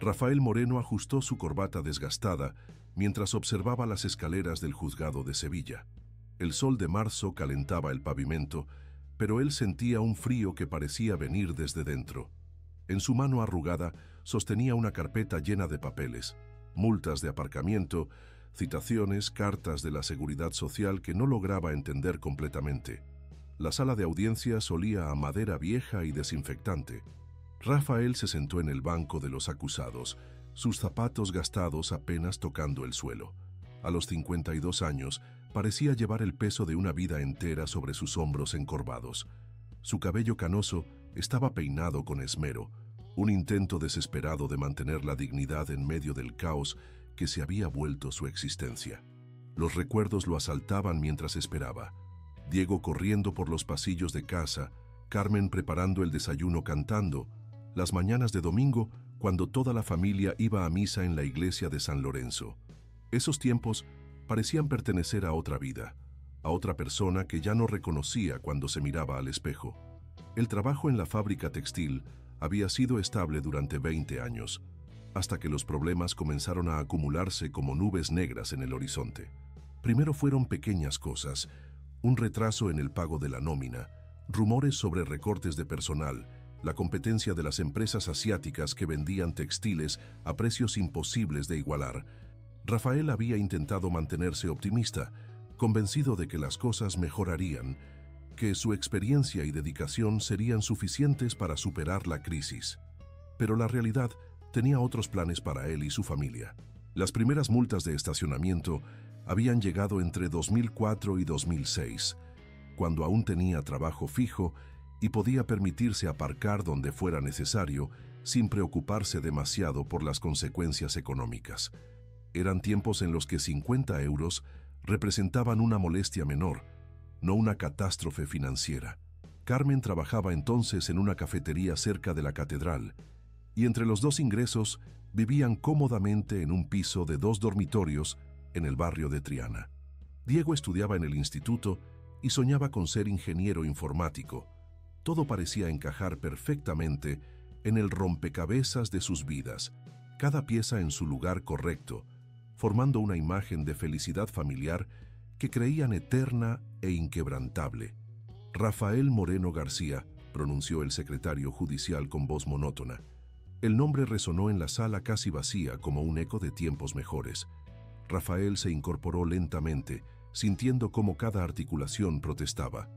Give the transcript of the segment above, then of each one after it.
Rafael Moreno ajustó su corbata desgastada mientras observaba las escaleras del juzgado de Sevilla. El sol de marzo calentaba el pavimento, pero él sentía un frío que parecía venir desde dentro. En su mano arrugada sostenía una carpeta llena de papeles, multas de aparcamiento, citaciones, cartas de la Seguridad Social que no lograba entender completamente. La sala de audiencias olía a madera vieja y desinfectante. Rafael se sentó en el banco de los acusados, sus zapatos gastados apenas tocando el suelo. A los 52 años, parecía llevar el peso de una vida entera sobre sus hombros encorvados. Su cabello canoso estaba peinado con esmero, un intento desesperado de mantener la dignidad en medio del caos que se había vuelto su existencia. Los recuerdos lo asaltaban mientras esperaba. Diego corriendo por los pasillos de casa, Carmen preparando el desayuno cantando, las mañanas de domingo cuando toda la familia iba a misa en la iglesia de San Lorenzo. Esos tiempos parecían pertenecer a otra vida, a otra persona que ya no reconocía cuando se miraba al espejo. El trabajo en la fábrica textil había sido estable durante 20 años, hasta que los problemas comenzaron a acumularse como nubes negras en el horizonte. Primero fueron pequeñas cosas, un retraso en el pago de la nómina, rumores sobre recortes de personal, la competencia de las empresas asiáticas que vendían textiles a precios imposibles de igualar. Rafael había intentado mantenerse optimista, convencido de que las cosas mejorarían, que su experiencia y dedicación serían suficientes para superar la crisis. Pero la realidad tenía otros planes para él y su familia. Las primeras multas de estacionamiento habían llegado entre 2004 y 2006, cuando aún tenía trabajo fijo y podía permitirse aparcar donde fuera necesario sin preocuparse demasiado por las consecuencias económicas. Eran tiempos en los que 50 euros representaban una molestia menor, no una catástrofe financiera. Carmen trabajaba entonces en una cafetería cerca de la catedral, y entre los dos ingresos vivían cómodamente en un piso de 2 dormitorios en el barrio de Triana. Diego estudiaba en el instituto y soñaba con ser ingeniero informático. Todo parecía encajar perfectamente en el rompecabezas de sus vidas, cada pieza en su lugar correcto, formando una imagen de felicidad familiar que creían eterna e inquebrantable. Rafael Moreno García, pronunció el secretario judicial con voz monótona. El nombre resonó en la sala casi vacía como un eco de tiempos mejores. Rafael se incorporó lentamente, sintiendo cómo cada articulación protestaba.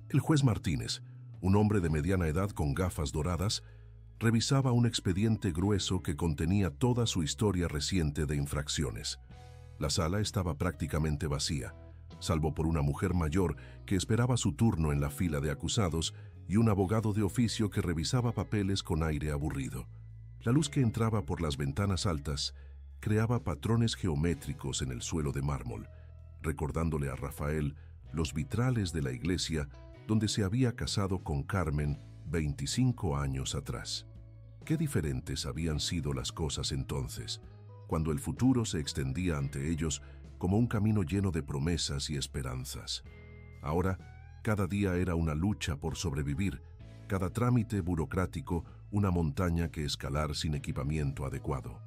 El juez Martínez, un hombre de mediana edad con gafas doradas, revisaba un expediente grueso que contenía toda su historia reciente de infracciones. La sala estaba prácticamente vacía, salvo por una mujer mayor que esperaba su turno en la fila de acusados y un abogado de oficio que revisaba papeles con aire aburrido. La luz que entraba por las ventanas altas creaba patrones geométricos en el suelo de mármol, recordándole a Rafael los vitrales de la iglesia donde se había casado con Carmen 25 años atrás. Qué diferentes habían sido las cosas entonces, cuando el futuro se extendía ante ellos como un camino lleno de promesas y esperanzas. Ahora, cada día era una lucha por sobrevivir, cada trámite burocrático una montaña que escalar sin equipamiento adecuado.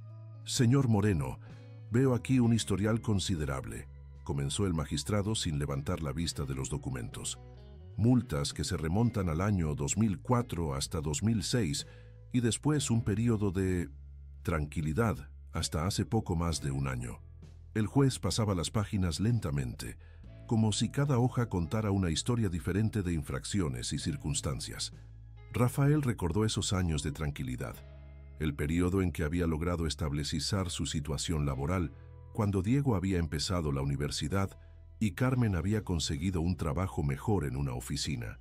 Señor Moreno, veo aquí un historial considerable, comenzó el magistrado sin levantar la vista de los documentos. Multas que se remontan al año 2004 hasta 2006 y después un periodo de tranquilidad hasta hace poco más de un año. El juez pasaba las páginas lentamente, como si cada hoja contara una historia diferente de infracciones y circunstancias. Rafael recordó esos años de tranquilidad, el periodo en que había logrado estabilizar su situación laboral, cuando Diego había empezado la universidad y Carmen había conseguido un trabajo mejor en una oficina.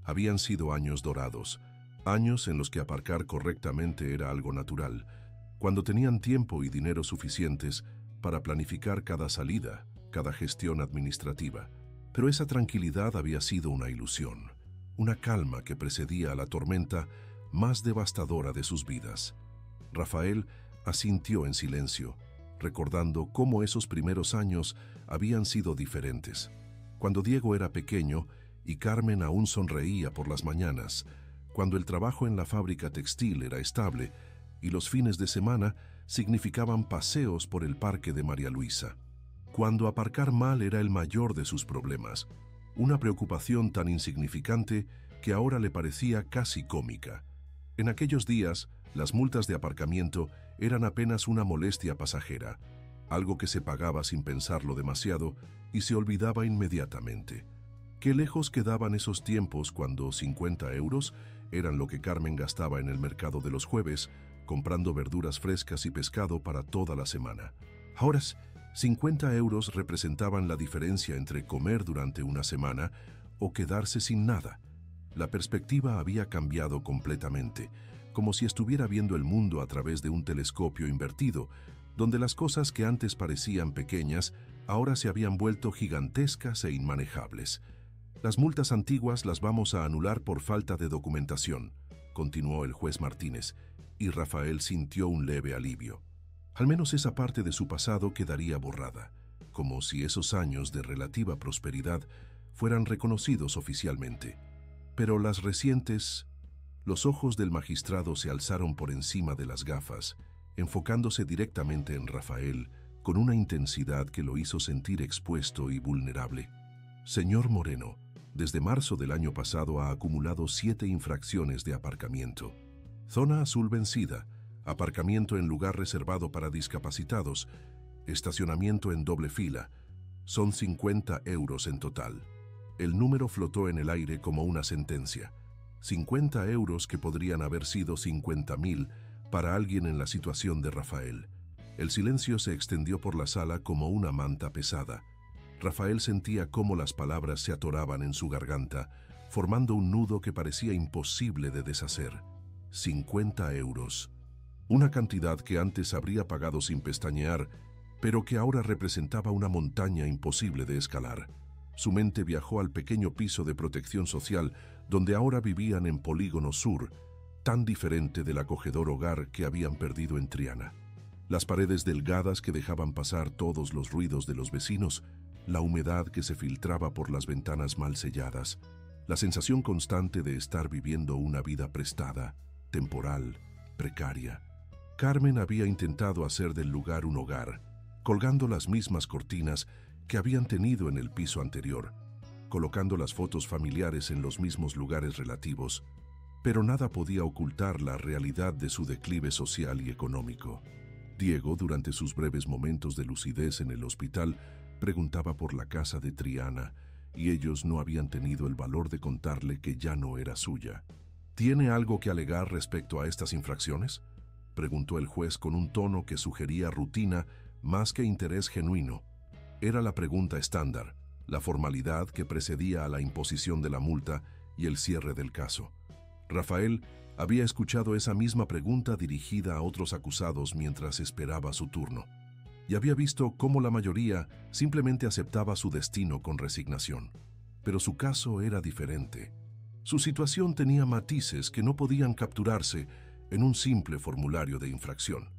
Habían sido años dorados, años en los que aparcar correctamente era algo natural, cuando tenían tiempo y dinero suficientes para planificar cada salida, cada gestión administrativa. Pero esa tranquilidad había sido una ilusión, una calma que precedía a la tormenta más devastadora de sus vidas. Rafael asintió en silencio, recordando cómo esos primeros años habían sido diferentes. Cuando Diego era pequeño y Carmen aún sonreía por las mañanas, cuando el trabajo en la fábrica textil era estable, y los fines de semana significaban paseos por el parque de María Luisa. Cuando aparcar mal era el mayor de sus problemas, una preocupación tan insignificante que ahora le parecía casi cómica. En aquellos días, las multas de aparcamiento eran apenas una molestia pasajera, algo que se pagaba sin pensarlo demasiado y se olvidaba inmediatamente. Qué lejos quedaban esos tiempos cuando 50 euros eran lo que Carmen gastaba en el mercado de los jueves, comprando verduras frescas y pescado para toda la semana. Ahora, 50 euros representaban la diferencia entre comer durante una semana o quedarse sin nada. La perspectiva había cambiado completamente, como si estuviera viendo el mundo a través de un telescopio invertido, donde las cosas que antes parecían pequeñas ahora se habían vuelto gigantescas e inmanejables. Las multas antiguas las vamos a anular por falta de documentación, continuó el juez Martínez, y Rafael sintió un leve alivio. Al menos esa parte de su pasado quedaría borrada, como si esos años de relativa prosperidad fueran reconocidos oficialmente. Pero las recientes... Los ojos del magistrado se alzaron por encima de las gafas, enfocándose directamente en Rafael, con una intensidad que lo hizo sentir expuesto y vulnerable. Señor Moreno, desde marzo del año pasado ha acumulado 7 infracciones de aparcamiento. Zona azul vencida, aparcamiento en lugar reservado para discapacitados, estacionamiento en doble fila. Son 50 euros en total. El número flotó en el aire como una sentencia. 50 euros que podrían haber sido 50.000 para alguien en la situación de Rafael. El silencio se extendió por la sala como una manta pesada. Rafael sentía cómo las palabras se atoraban en su garganta, formando un nudo que parecía imposible de deshacer. 50 euros. Una cantidad que antes habría pagado sin pestañear, pero que ahora representaba una montaña imposible de escalar. Su mente viajó al pequeño piso de protección social, donde ahora vivían en Polígono Sur, tan diferente del acogedor hogar que habían perdido en Triana. Las paredes delgadas que dejaban pasar todos los ruidos de los vecinos, la humedad que se filtraba por las ventanas mal selladas, la sensación constante de estar viviendo una vida prestada, temporal, precaria. Carmen había intentado hacer del lugar un hogar, colgando las mismas cortinas que habían tenido en el piso anterior, colocando las fotos familiares en los mismos lugares relativos, pero nada podía ocultar la realidad de su declive social y económico. Diego, durante sus breves momentos de lucidez en el hospital, preguntaba por la casa de Triana, y ellos no habían tenido el valor de contarle que ya no era suya. ¿Tiene algo que alegar respecto a estas infracciones?, preguntó el juez con un tono que sugería rutina más que interés genuino. Era la pregunta estándar, la formalidad que precedía a la imposición de la multa y el cierre del caso. Rafael había escuchado esa misma pregunta dirigida a otros acusados mientras esperaba su turno, y había visto cómo la mayoría simplemente aceptaba su destino con resignación. Pero su caso era diferente. Su situación tenía matices que no podían capturarse en un simple formulario de infracción.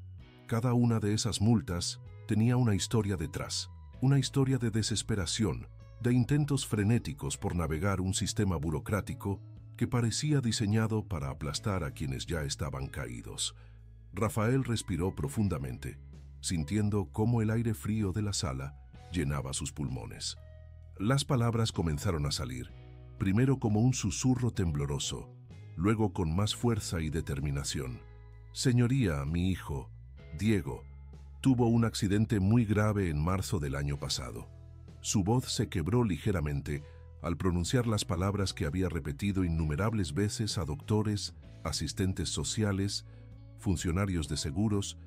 Cada una de esas multas tenía una historia detrás. Una historia de desesperación, de intentos frenéticos por navegar un sistema burocrático que parecía diseñado para aplastar a quienes ya estaban caídos. Rafael respiró profundamente, sintiendo cómo el aire frío de la sala llenaba sus pulmones. Las palabras comenzaron a salir, primero como un susurro tembloroso, luego con más fuerza y determinación. Señoría, mi hijo, Diego, tuvo un accidente muy grave en marzo del año pasado. Su voz se quebró ligeramente al pronunciar las palabras que había repetido innumerables veces a doctores, asistentes sociales, funcionarios de seguros,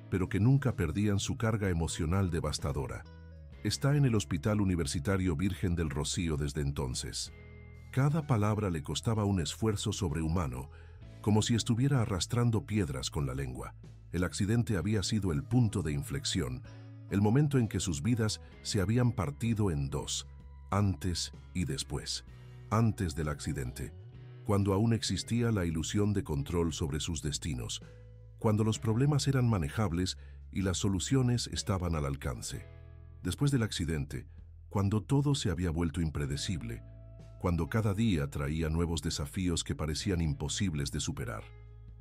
pero que nunca perdían su carga emocional devastadora. Está en el Hospital Universitario Virgen del Rocío desde entonces. Cada palabra le costaba un esfuerzo sobrehumano, como si estuviera arrastrando piedras con la lengua. El accidente había sido el punto de inflexión, el momento en que sus vidas se habían partido en dos, antes y después. Antes del accidente, cuando aún existía la ilusión de control sobre sus destinos, cuando los problemas eran manejables y las soluciones estaban al alcance. Después del accidente, cuando todo se había vuelto impredecible, cuando cada día traía nuevos desafíos que parecían imposibles de superar.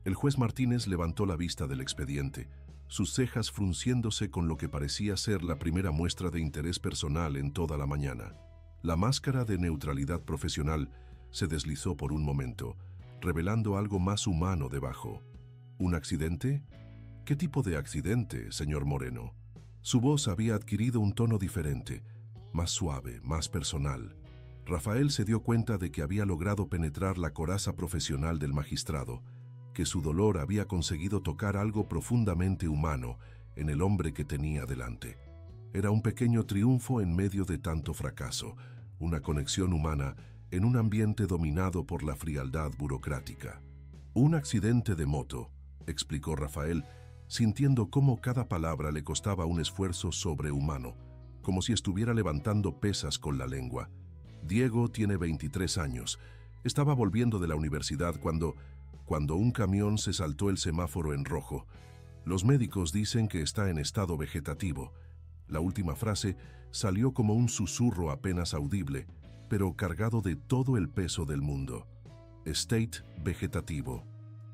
El juez Martínez levantó la vista del expediente, sus cejas frunciéndose con lo que parecía ser la primera muestra de interés personal en toda la mañana. La máscara de neutralidad profesional se deslizó por un momento, revelando algo más humano debajo. ¿Un accidente? ¿Qué tipo de accidente, señor Moreno? Su voz había adquirido un tono diferente, más suave, más personal. Rafael se dio cuenta de que había logrado penetrar la coraza profesional del magistrado, que su dolor había conseguido tocar algo profundamente humano en el hombre que tenía delante. Era un pequeño triunfo en medio de tanto fracaso, una conexión humana en un ambiente dominado por la frialdad burocrática. Un accidente de moto, explicó Rafael, sintiendo cómo cada palabra le costaba un esfuerzo sobrehumano, como si estuviera levantando pesas con la lengua. Diego tiene 23 años. Estaba volviendo de la universidad cuando un camión se saltó el semáforo en rojo. Los médicos dicen que está en estado vegetativo. La última frase salió como un susurro apenas audible, pero cargado de todo el peso del mundo. State vegetativo.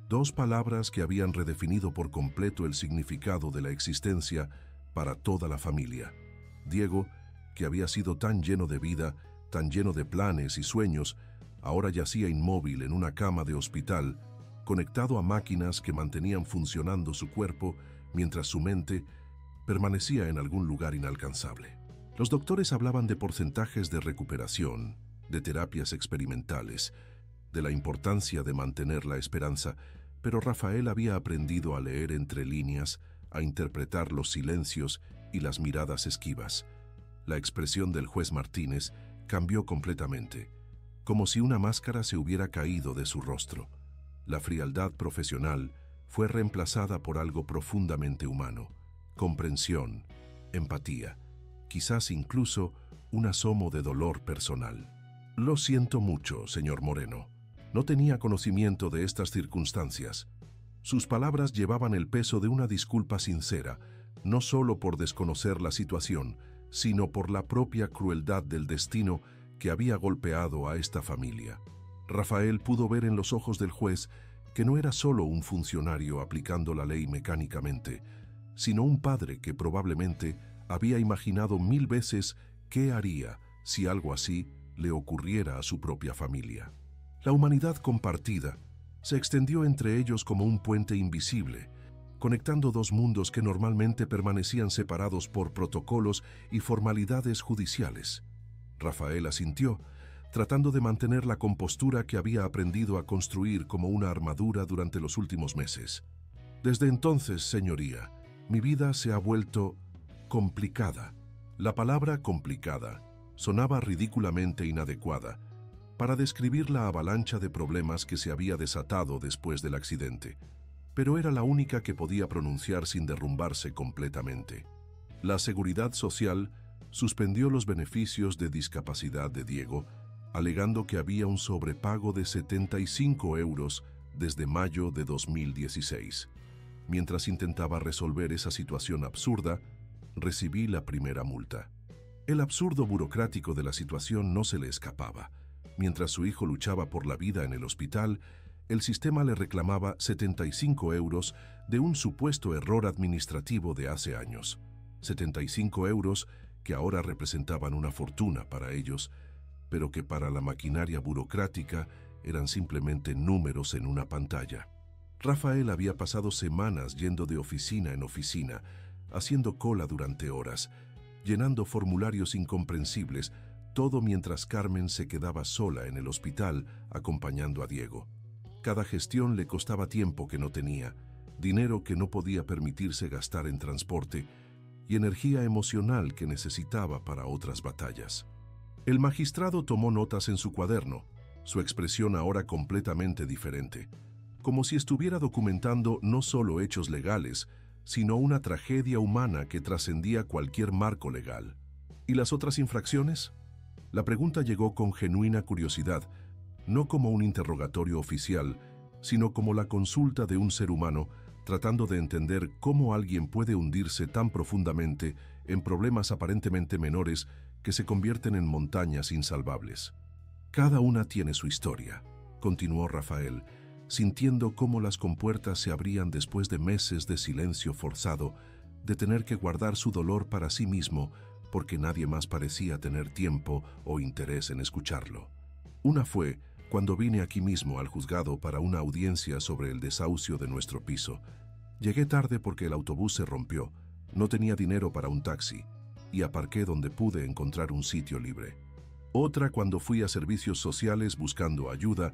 Dos palabras que habían redefinido por completo el significado de la existencia para toda la familia. Diego, que había sido tan lleno de vida, tan lleno de planes y sueños, ahora yacía inmóvil en una cama de hospital, conectado a máquinas que mantenían funcionando su cuerpo mientras su mente permanecía en algún lugar inalcanzable. Los doctores hablaban de porcentajes de recuperación, de terapias experimentales, de la importancia de mantener la esperanza, pero Rafael había aprendido a leer entre líneas, a interpretar los silencios y las miradas esquivas. La expresión del juez Martínez cambió completamente, como si una máscara se hubiera caído de su rostro. La frialdad profesional fue reemplazada por algo profundamente humano: comprensión, empatía, quizás incluso un asomo de dolor personal. Lo siento mucho, señor Moreno. No tenía conocimiento de estas circunstancias. Sus palabras llevaban el peso de una disculpa sincera, no solo por desconocer la situación, sino por la propia crueldad del destino que había golpeado a esta familia. Rafael pudo ver en los ojos del juez que no era solo un funcionario aplicando la ley mecánicamente, sino un padre que probablemente había imaginado 1000 veces qué haría si algo así le ocurriera a su propia familia. La humanidad compartida se extendió entre ellos como un puente invisible, conectando dos mundos que normalmente permanecían separados por protocolos y formalidades judiciales. Rafael asintió, tratando de mantener la compostura que había aprendido a construir como una armadura durante los últimos meses. Desde entonces, señoría, mi vida se ha vuelto complicada. La palabra complicada sonaba ridículamente inadecuada para describir la avalancha de problemas que se había desatado después del accidente, pero era la única que podía pronunciar sin derrumbarse completamente. La Seguridad Social suspendió los beneficios de discapacidad de Diego, alegando que había un sobrepago de 75 euros desde mayo de 2016. Mientras intentaba resolver esa situación absurda, recibí la primera multa. El absurdo burocrático de la situación no se le escapaba. Mientras su hijo luchaba por la vida en el hospital, el sistema le reclamaba 75 euros de un supuesto error administrativo de hace años. 75 euros que ahora representaban una fortuna para ellos, pero que para la maquinaria burocrática eran simplemente números en una pantalla. Rafael había pasado semanas yendo de oficina en oficina, haciendo cola durante horas, llenando formularios incomprensibles, todo mientras Carmen se quedaba sola en el hospital acompañando a Diego. Cada gestión le costaba tiempo que no tenía, dinero que no podía permitirse gastar en transporte y energía emocional que necesitaba para otras batallas. El magistrado tomó notas en su cuaderno, su expresión ahora completamente diferente, como si estuviera documentando no solo hechos legales, sino una tragedia humana que trascendía cualquier marco legal. ¿Y las otras infracciones? La pregunta llegó con genuina curiosidad, no como un interrogatorio oficial, sino como la consulta de un ser humano tratando de entender cómo alguien puede hundirse tan profundamente en problemas aparentemente menores que se convierten en montañas insalvables. Cada una tiene su historia, continuó Rafael, sintiendo cómo las compuertas se abrían después de meses de silencio forzado, de tener que guardar su dolor para sí mismo, porque nadie más parecía tener tiempo o interés en escucharlo. Una fue cuando vine aquí mismo al juzgado para una audiencia sobre el desahucio de nuestro piso. Llegué tarde porque el autobús se rompió, no tenía dinero para un taxi, y aparqué donde pude encontrar un sitio libre. Otra cuando fui a servicios sociales buscando ayuda,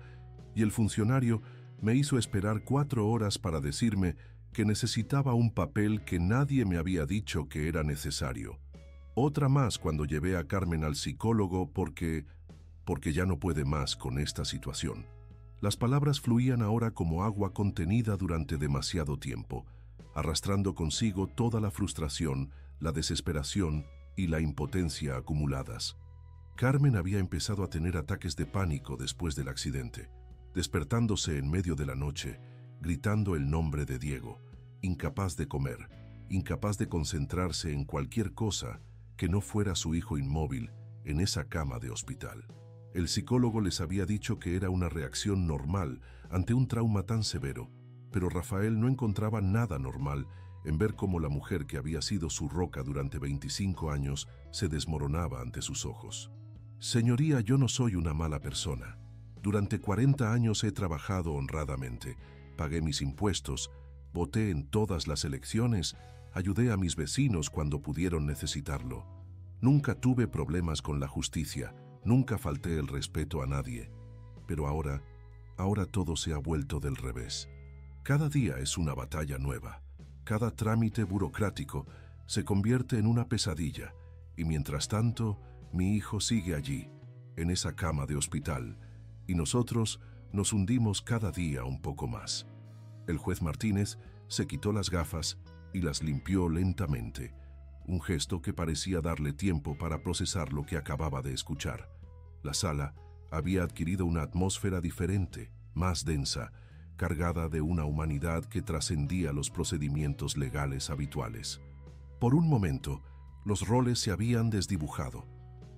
y el funcionario me hizo esperar 4 horas para decirme que necesitaba un papel que nadie me había dicho que era necesario. Otra más cuando llevé a Carmen al psicólogo porque ya no puede más con esta situación. Las palabras fluían ahora como agua contenida durante demasiado tiempo, arrastrando consigo toda la frustración, la desesperación y la impotencia acumuladas. Carmen había empezado a tener ataques de pánico después del accidente, despertándose en medio de la noche, gritando el nombre de Diego, incapaz de comer, incapaz de concentrarse en cualquier cosa que no fuera su hijo inmóvil en esa cama de hospital. El psicólogo les había dicho que era una reacción normal ante un trauma tan severo, pero Rafael no encontraba nada normal en ver cómo la mujer que había sido su roca durante 25 años se desmoronaba ante sus ojos. Señoría, yo no soy una mala persona. Durante 40 años he trabajado honradamente, pagué mis impuestos, voté en todas las elecciones, ayudé a mis vecinos cuando pudieron necesitarlo. Nunca tuve problemas con la justicia, nunca falté el respeto a nadie. Pero ahora todo se ha vuelto del revés. Cada día es una batalla nueva. Cada trámite burocrático se convierte en una pesadilla, y mientras tanto, mi hijo sigue allí, en esa cama de hospital, y nosotros nos hundimos cada día un poco más. El juez Martínez se quitó las gafas y las limpió lentamente, un gesto que parecía darle tiempo para procesar lo que acababa de escuchar. La sala había adquirido una atmósfera diferente, más densa, cargada de una humanidad que trascendía los procedimientos legales habituales. Por un momento, los roles se habían desdibujado.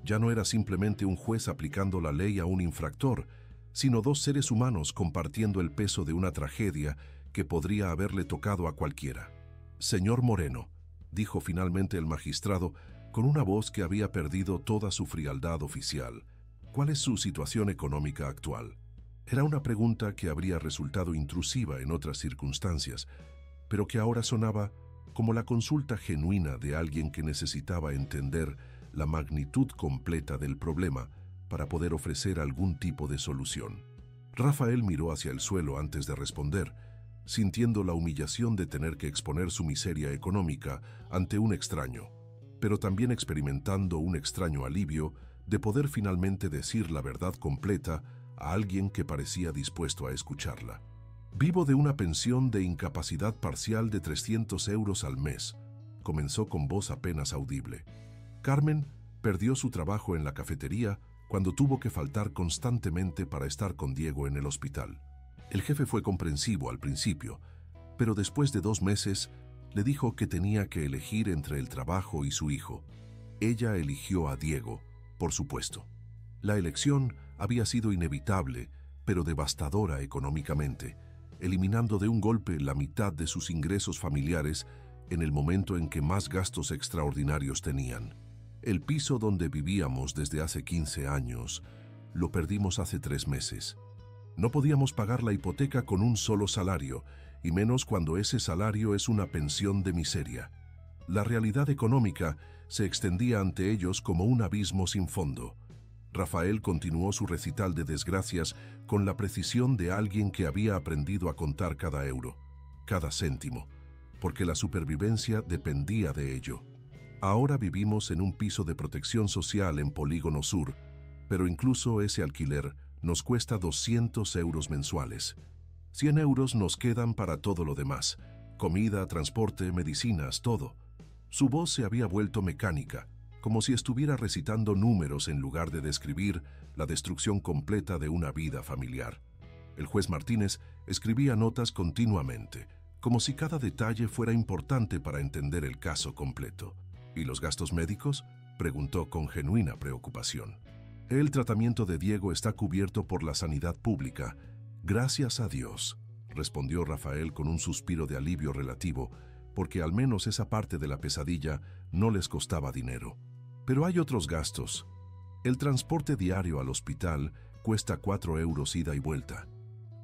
Ya no era simplemente un juez aplicando la ley a un infractor, sino 2 seres humanos compartiendo el peso de una tragedia que podría haberle tocado a cualquiera. Señor Moreno, dijo finalmente el magistrado con una voz que había perdido toda su frialdad oficial, ¿cuál es su situación económica actual? Era una pregunta que habría resultado intrusiva en otras circunstancias, pero que ahora sonaba como la consulta genuina de alguien que necesitaba entender la magnitud completa del problema para poder ofrecer algún tipo de solución. Rafael miró hacia el suelo antes de responder, sintiendo la humillación de tener que exponer su miseria económica ante un extraño, pero también experimentando un extraño alivio de poder finalmente decir la verdad completa a alguien que parecía dispuesto a escucharla. Vivo de una pensión de incapacidad parcial de 300 euros al mes, comenzó con voz apenas audible. Carmen perdió su trabajo en la cafetería cuando tuvo que faltar constantemente para estar con Diego en el hospital. El jefe fue comprensivo al principio, pero después de 2 meses le dijo que tenía que elegir entre el trabajo y su hijo. Ella eligió a Diego, por supuesto. La elección había sido inevitable, pero devastadora económicamente, eliminando de un golpe la mitad de sus ingresos familiares en el momento en que más gastos extraordinarios tenían. El piso donde vivíamos desde hace 15 años lo perdimos hace 3 meses. No podíamos pagar la hipoteca con un solo salario, y menos cuando ese salario es una pensión de miseria. La realidad económica se extendía ante ellos como un abismo sin fondo. Rafael continuó su recital de desgracias con la precisión de alguien que había aprendido a contar cada euro, cada céntimo, porque la supervivencia dependía de ello. Ahora vivimos en un piso de protección social en Polígono Sur, pero incluso ese alquiler nos cuesta 200 euros mensuales. 100 euros nos quedan para todo lo demás, comida, transporte, medicinas, todo. Su voz se había vuelto mecánica, como si estuviera recitando números en lugar de describir la destrucción completa de una vida familiar. El juez Martínez escribía notas continuamente, como si cada detalle fuera importante para entender el caso completo. ¿Y los gastos médicos?, preguntó con genuina preocupación. El tratamiento de Diego está cubierto por la sanidad pública, Gracias a Dios, respondió Rafael con un suspiro de alivio relativo, porque al menos esa parte de la pesadilla no les costaba dinero. Pero hay otros gastos. El transporte diario al hospital cuesta 4 euros ida y vuelta.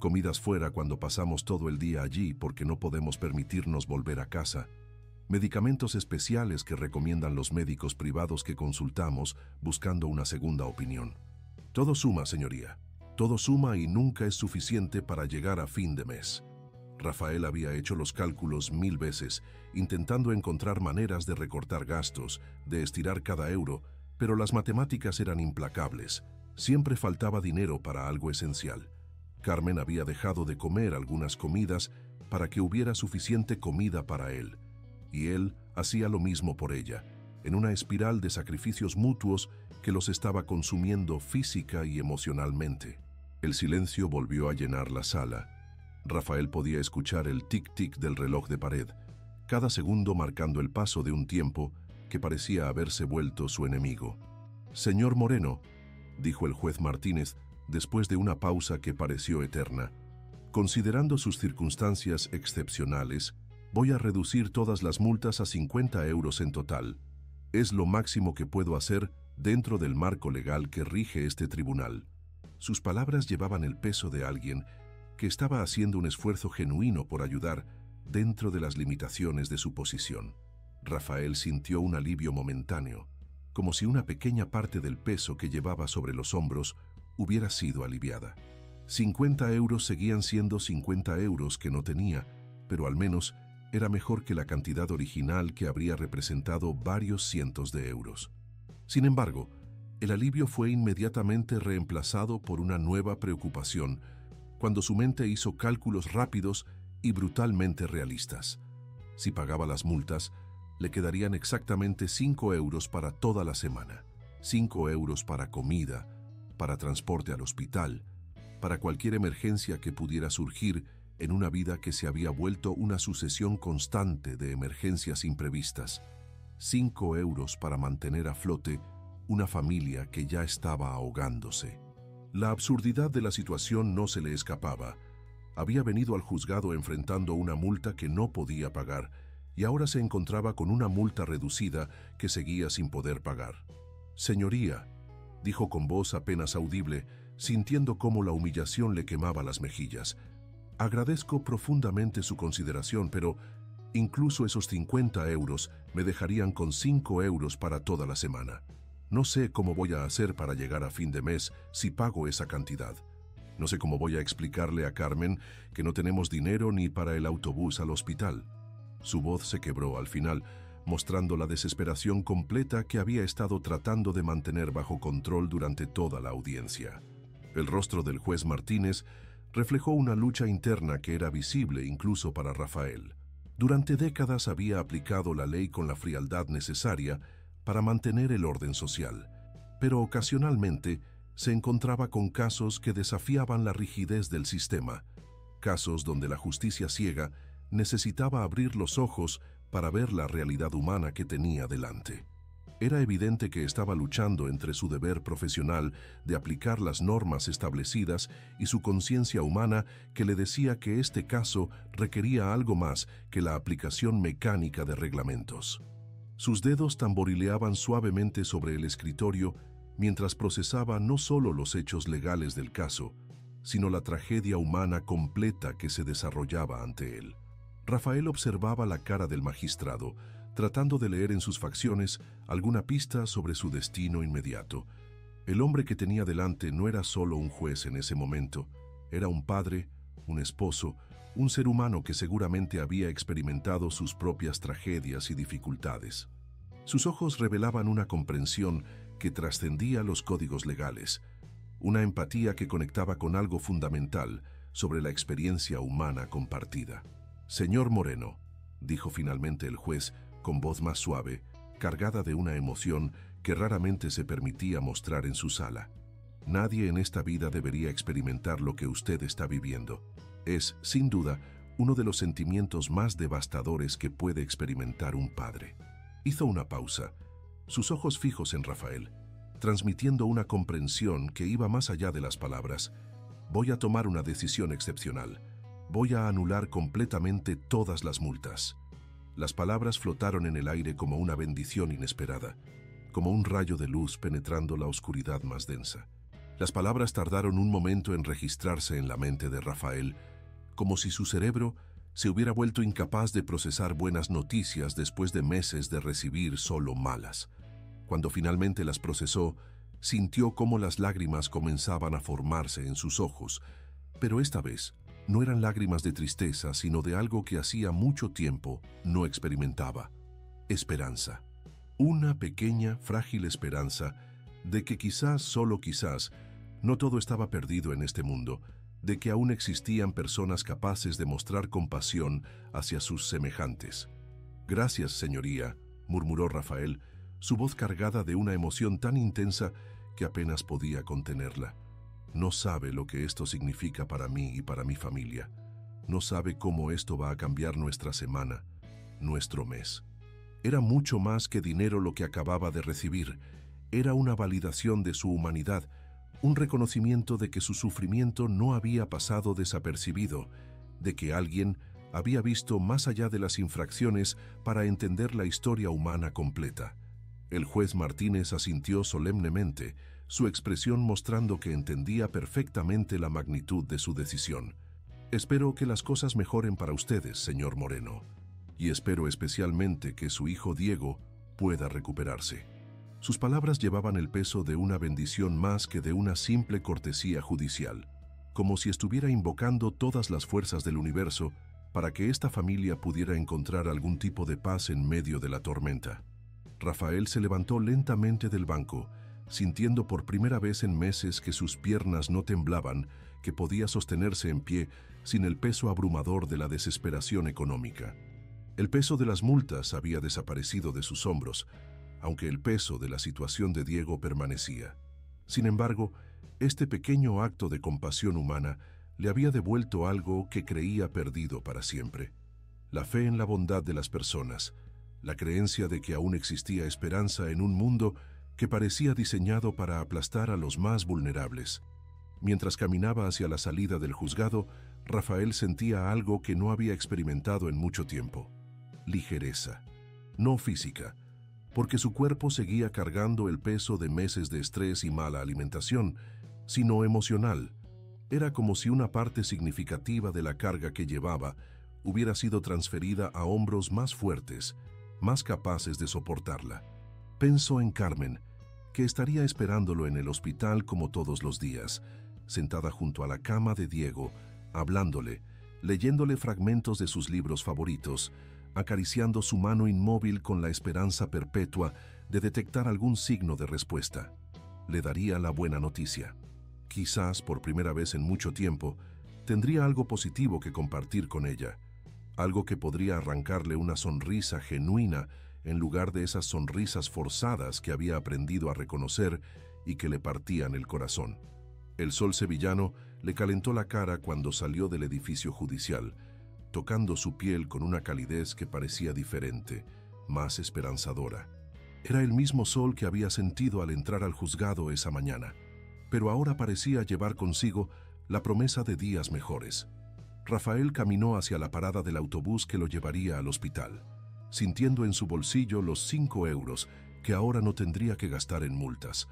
Comidas fuera cuando pasamos todo el día allí porque no podemos permitirnos volver a casa. Medicamentos especiales que recomiendan los médicos privados que consultamos buscando una segunda opinión. Todo suma, señoría. Todo suma y nunca es suficiente para llegar a fin de mes. Rafael había hecho los cálculos 1000 veces, intentando encontrar maneras de recortar gastos, de estirar cada euro, pero las matemáticas eran implacables. Siempre faltaba dinero para algo esencial. Carmen había dejado de comer algunas comidas para que hubiera suficiente comida para él, y él hacía lo mismo por ella, en una espiral de sacrificios mutuos que los estaba consumiendo física y emocionalmente. El silencio volvió a llenar la sala. Rafael podía escuchar el tic-tic del reloj de pared, cada segundo marcando el paso de un tiempo que parecía haberse vuelto su enemigo. «Señor Moreno», dijo el juez Martínez, después de una pausa que pareció eterna, «considerando sus circunstancias excepcionales, voy a reducir todas las multas a 50 euros en total. Es lo máximo que puedo hacer dentro del marco legal que rige este tribunal». Sus palabras llevaban el peso de alguien que estaba haciendo un esfuerzo genuino por ayudar dentro de las limitaciones de su posición. Rafael sintió un alivio momentáneo, como si una pequeña parte del peso que llevaba sobre los hombros hubiera sido aliviada. 50 euros seguían siendo 50 euros que no tenía, pero al menos era mejor que la cantidad original que habría representado varios cientos de euros. Sin embargo, el alivio fue inmediatamente reemplazado por una nueva preocupación, cuando su mente hizo cálculos rápidos y brutalmente realistas. Si pagaba las multas, le quedarían exactamente 5 euros para toda la semana. 5 euros para comida, para transporte al hospital, para cualquier emergencia que pudiera surgir en una vida que se había vuelto una sucesión constante de emergencias imprevistas. 5 euros para mantener a flote una familia que ya estaba ahogándose. La absurdidad de la situación no se le escapaba. Había venido al juzgado enfrentando una multa que no podía pagar y ahora se encontraba con una multa reducida que seguía sin poder pagar. «Señoría», dijo con voz apenas audible, sintiendo cómo la humillación le quemaba las mejillas, «agradezco profundamente su consideración, pero incluso esos 50 euros me dejarían con 5 euros para toda la semana. No sé cómo voy a hacer para llegar a fin de mes si pago esa cantidad. No sé cómo voy a explicarle a Carmen que no tenemos dinero ni para el autobús al hospital». Su voz se quebró al final, mostrando la desesperación completa que había estado tratando de mantener bajo control durante toda la audiencia. El rostro del juez Martínez reflejó una lucha interna que era visible incluso para Rafael. Durante décadas había aplicado la ley con la frialdad necesaria para mantener el orden social, pero ocasionalmente se encontraba con casos que desafiaban la rigidez del sistema, casos donde la justicia ciega necesitaba abrir los ojos para ver la realidad humana que tenía delante. Era evidente que estaba luchando entre su deber profesional de aplicar las normas establecidas y su conciencia humana que le decía que este caso requería algo más que la aplicación mecánica de reglamentos. Sus dedos tamborileaban suavemente sobre el escritorio mientras procesaba no solo los hechos legales del caso, sino la tragedia humana completa que se desarrollaba ante él. Rafael observaba la cara del magistrado, tratando de leer en sus facciones alguna pista sobre su destino inmediato. El hombre que tenía delante no era solo un juez en ese momento, era un padre, un esposo, un ser humano que seguramente había experimentado sus propias tragedias y dificultades. Sus ojos revelaban una comprensión que trascendía los códigos legales, una empatía que conectaba con algo fundamental sobre la experiencia humana compartida. «Señor Moreno», dijo finalmente el juez con voz más suave, cargada de una emoción que raramente se permitía mostrar en su sala. «Nadie en esta vida debería experimentar lo que usted está viviendo. Es, sin duda, uno de los sentimientos más devastadores que puede experimentar un padre». Hizo una pausa, sus ojos fijos en Rafael, transmitiendo una comprensión que iba más allá de las palabras. Voy a tomar una decisión excepcional. Voy a anular completamente todas las multas. Las palabras flotaron en el aire como una bendición inesperada, como un rayo de luz penetrando la oscuridad más densa. Las palabras tardaron un momento en registrarse en la mente de Rafael, como si su cerebro se hubiera vuelto incapaz de procesar buenas noticias después de meses de recibir solo malas. Cuando finalmente las procesó, sintió cómo las lágrimas comenzaban a formarse en sus ojos, pero esta vez no eran lágrimas de tristeza, sino de algo que hacía mucho tiempo no experimentaba: esperanza. Una pequeña, frágil esperanza de que quizás, solo quizás, no todo estaba perdido en este mundo, de que aún existían personas capaces de mostrar compasión hacia sus semejantes. «Gracias, señoría», murmuró Rafael, su voz cargada de una emoción tan intensa que apenas podía contenerla. No sabe lo que esto significa para mí y para mi familia. No sabe cómo esto va a cambiar nuestra semana, nuestro mes. Era mucho más que dinero lo que acababa de recibir. Era una validación de su humanidad, un reconocimiento de que su sufrimiento no había pasado desapercibido, de que alguien había visto más allá de las infracciones para entender la historia humana completa. El juez Martínez asintió solemnemente, su expresión mostrando que entendía perfectamente la magnitud de su decisión. «Espero que las cosas mejoren para ustedes, señor Moreno, y espero especialmente que su hijo Diego pueda recuperarse». Sus palabras llevaban el peso de una bendición más que de una simple cortesía judicial, como si estuviera invocando todas las fuerzas del universo para que esta familia pudiera encontrar algún tipo de paz en medio de la tormenta. Rafael se levantó lentamente del banco, sintiendo por primera vez en meses que sus piernas no temblaban, que podía sostenerse en pie sin el peso abrumador de la desesperación económica. El peso de las multas había desaparecido de sus hombros, aunque el peso de la situación de Diego permanecía. Sin embargo, este pequeño acto de compasión humana le había devuelto algo que creía perdido para siempre: la fe en la bondad de las personas, la creencia de que aún existía esperanza en un mundo que parecía diseñado para aplastar a los más vulnerables. Mientras caminaba hacia la salida del juzgado, Rafael sentía algo que no había experimentado en mucho tiempo: ligereza, no física, porque su cuerpo seguía cargando el peso de meses de estrés y mala alimentación, sino emocional. Era como si una parte significativa de la carga que llevaba hubiera sido transferida a hombros más fuertes, más capaces de soportarla. Pensó en Carmen, que estaría esperándolo en el hospital como todos los días, sentada junto a la cama de Diego, hablándole, leyéndole fragmentos de sus libros favoritos, acariciando su mano inmóvil con la esperanza perpetua de detectar algún signo de respuesta. Le daría la buena noticia. Quizás, por primera vez en mucho tiempo, tendría algo positivo que compartir con ella, algo que podría arrancarle una sonrisa genuina en lugar de esas sonrisas forzadas que había aprendido a reconocer y que le partían el corazón. El sol sevillano le calentó la cara cuando salió del edificio judicial, tocando su piel con una calidez que parecía diferente, más esperanzadora. Era el mismo sol que había sentido al entrar al juzgado esa mañana, pero ahora parecía llevar consigo la promesa de días mejores. Rafael caminó hacia la parada del autobús que lo llevaría al hospital, sintiendo en su bolsillo los 5 euros que ahora no tendría que gastar en multas.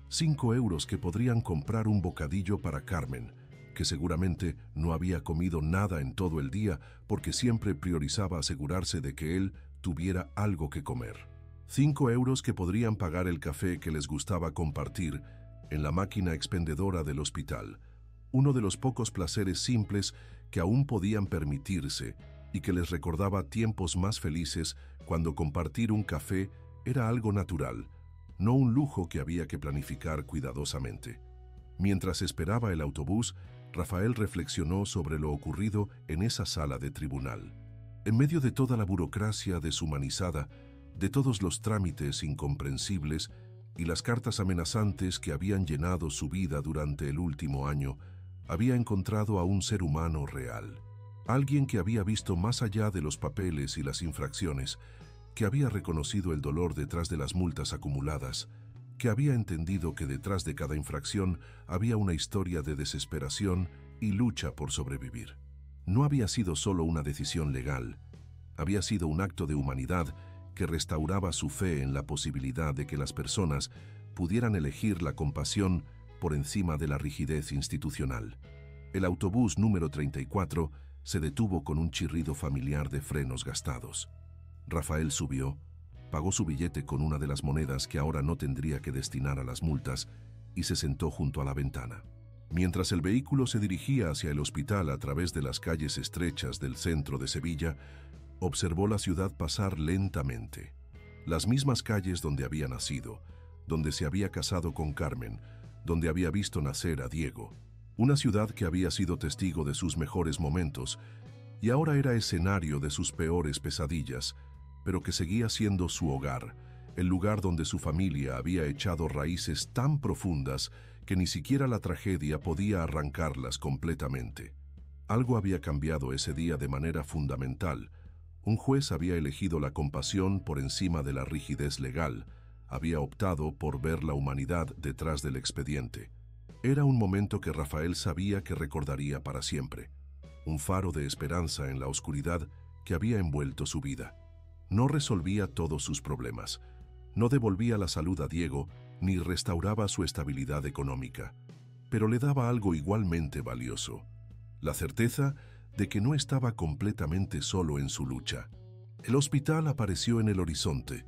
5 euros que podrían comprar un bocadillo para Carmen, que seguramente no había comido nada en todo el día porque siempre priorizaba asegurarse de que él tuviera algo que comer. 5 euros que podrían pagar el café que les gustaba compartir en la máquina expendedora del hospital, uno de los pocos placeres simples que aún podían permitirse y que les recordaba tiempos más felices cuando compartir un café era algo natural, no un lujo que había que planificar cuidadosamente. Mientras esperaba el autobús, Rafael reflexionó sobre lo ocurrido en esa sala de tribunal. En medio de toda la burocracia deshumanizada, de todos los trámites incomprensibles y las cartas amenazantes que habían llenado su vida durante el último año, había encontrado a un ser humano real. Alguien que había visto más allá de los papeles y las infracciones, que había reconocido el dolor detrás de las multas acumuladas, que había entendido que detrás de cada infracción había una historia de desesperación y lucha por sobrevivir. No había sido solo una decisión legal, había sido un acto de humanidad que restauraba su fe en la posibilidad de que las personas pudieran elegir la compasión por encima de la rigidez institucional. El autobús número 34 se detuvo con un chirrido familiar de frenos gastados. Rafael subió, pagó su billete con una de las monedas que ahora no tendría que destinar a las multas y se sentó junto a la ventana. Mientras el vehículo se dirigía hacia el hospital a través de las calles estrechas del centro de Sevilla, observó la ciudad pasar lentamente. Las mismas calles donde había nacido, donde se había casado con Carmen, donde había visto nacer a Diego. Una ciudad que había sido testigo de sus mejores momentos y ahora era escenario de sus peores pesadillas, pero que seguía siendo su hogar, el lugar donde su familia había echado raíces tan profundas que ni siquiera la tragedia podía arrancarlas completamente. Algo había cambiado ese día de manera fundamental. Un juez había elegido la compasión por encima de la rigidez legal, había optado por ver la humanidad detrás del expediente. Era un momento que Rafael sabía que recordaría para siempre, un faro de esperanza en la oscuridad que había envuelto su vida. No resolvía todos sus problemas, no devolvía la salud a Diego ni restauraba su estabilidad económica, pero le daba algo igualmente valioso: la certeza de que no estaba completamente solo en su lucha. El hospital apareció en el horizonte,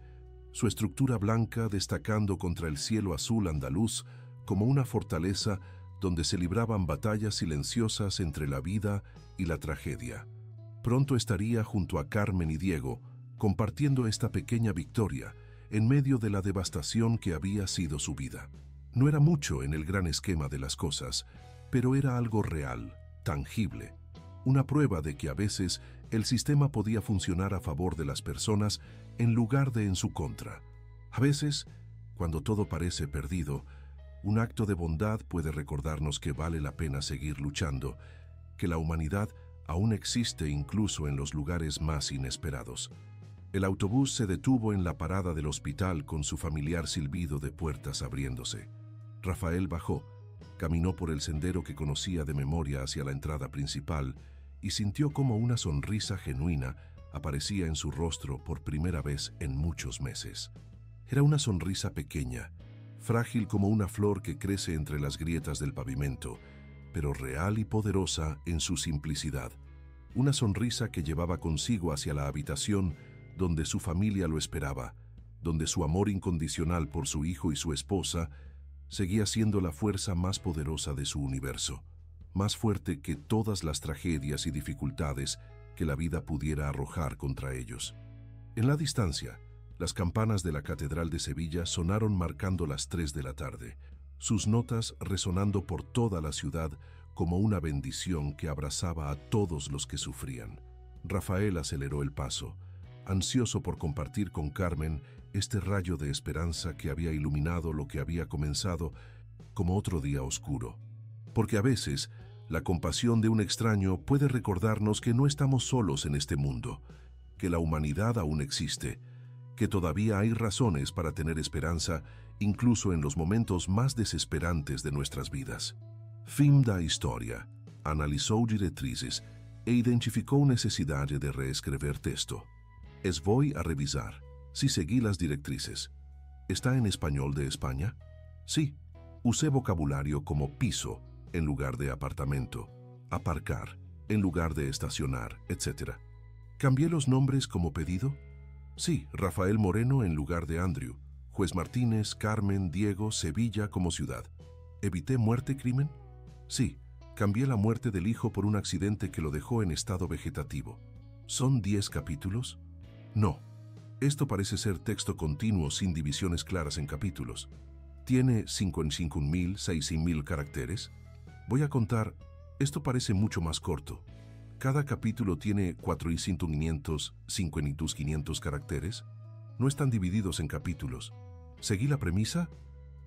su estructura blanca destacando contra el cielo azul andaluz como una fortaleza donde se libraban batallas silenciosas entre la vida y la tragedia. Pronto estaría junto a Carmen y Diego, compartiendo esta pequeña victoria en medio de la devastación que había sido su vida. No era mucho en el gran esquema de las cosas, pero era algo real, tangible, una prueba de que a veces el sistema podía funcionar a favor de las personas en lugar de en su contra. A veces, cuando todo parece perdido, un acto de bondad puede recordarnos que vale la pena seguir luchando, que la humanidad aún existe incluso en los lugares más inesperados. El autobús se detuvo en la parada del hospital con su familiar silbido de puertas abriéndose. Rafael bajó, caminó por el sendero que conocía de memoria hacia la entrada principal y sintió como una sonrisa genuina aparecía en su rostro por primera vez en muchos meses. Era una sonrisa pequeña, frágil como una flor que crece entre las grietas del pavimento, pero real y poderosa en su simplicidad. Una sonrisa que llevaba consigo hacia la habitación donde su familia lo esperaba, donde su amor incondicional por su hijo y su esposa seguía siendo la fuerza más poderosa de su universo, más fuerte que todas las tragedias y dificultades que la vida pudiera arrojar contra ellos. En la distancia, las campanas de la Catedral de Sevilla sonaron marcando las 3 de la tarde, sus notas resonando por toda la ciudad como una bendición que abrazaba a todos los que sufrían. Rafael aceleró el paso, ansioso por compartir con Carmen este rayo de esperanza que había iluminado lo que había comenzado como otro día oscuro. Porque a veces, la compasión de un extraño puede recordarnos que no estamos solos en este mundo, que la humanidad aún existe, que todavía hay razones para tener esperanza, incluso en los momentos más desesperantes de nuestras vidas. Fin da historia, analizou diretrizes e identificou necessidade de reescrever texto. Es voy a revisar. Sí, seguí las directrices. ¿Está en español de España? Sí. Usé vocabulario como piso en lugar de apartamento, aparcar en lugar de estacionar, etc. ¿Cambié los nombres como pedido? Sí, Rafael Moreno en lugar de Andrew, Juez Martínez, Carmen, Diego, Sevilla como ciudad. ¿Evité muerte-crimen? Sí, cambié la muerte del hijo por un accidente que lo dejó en estado vegetativo. ¿Son 10 capítulos? No. Esto parece ser texto continuo sin divisiones claras en capítulos. ¿Tiene 55.000, 6.000 caracteres? Voy a contar, esto parece mucho más corto. Cada capítulo tiene 4.500, 5.500 caracteres. No están divididos en capítulos. ¿Seguí la premisa?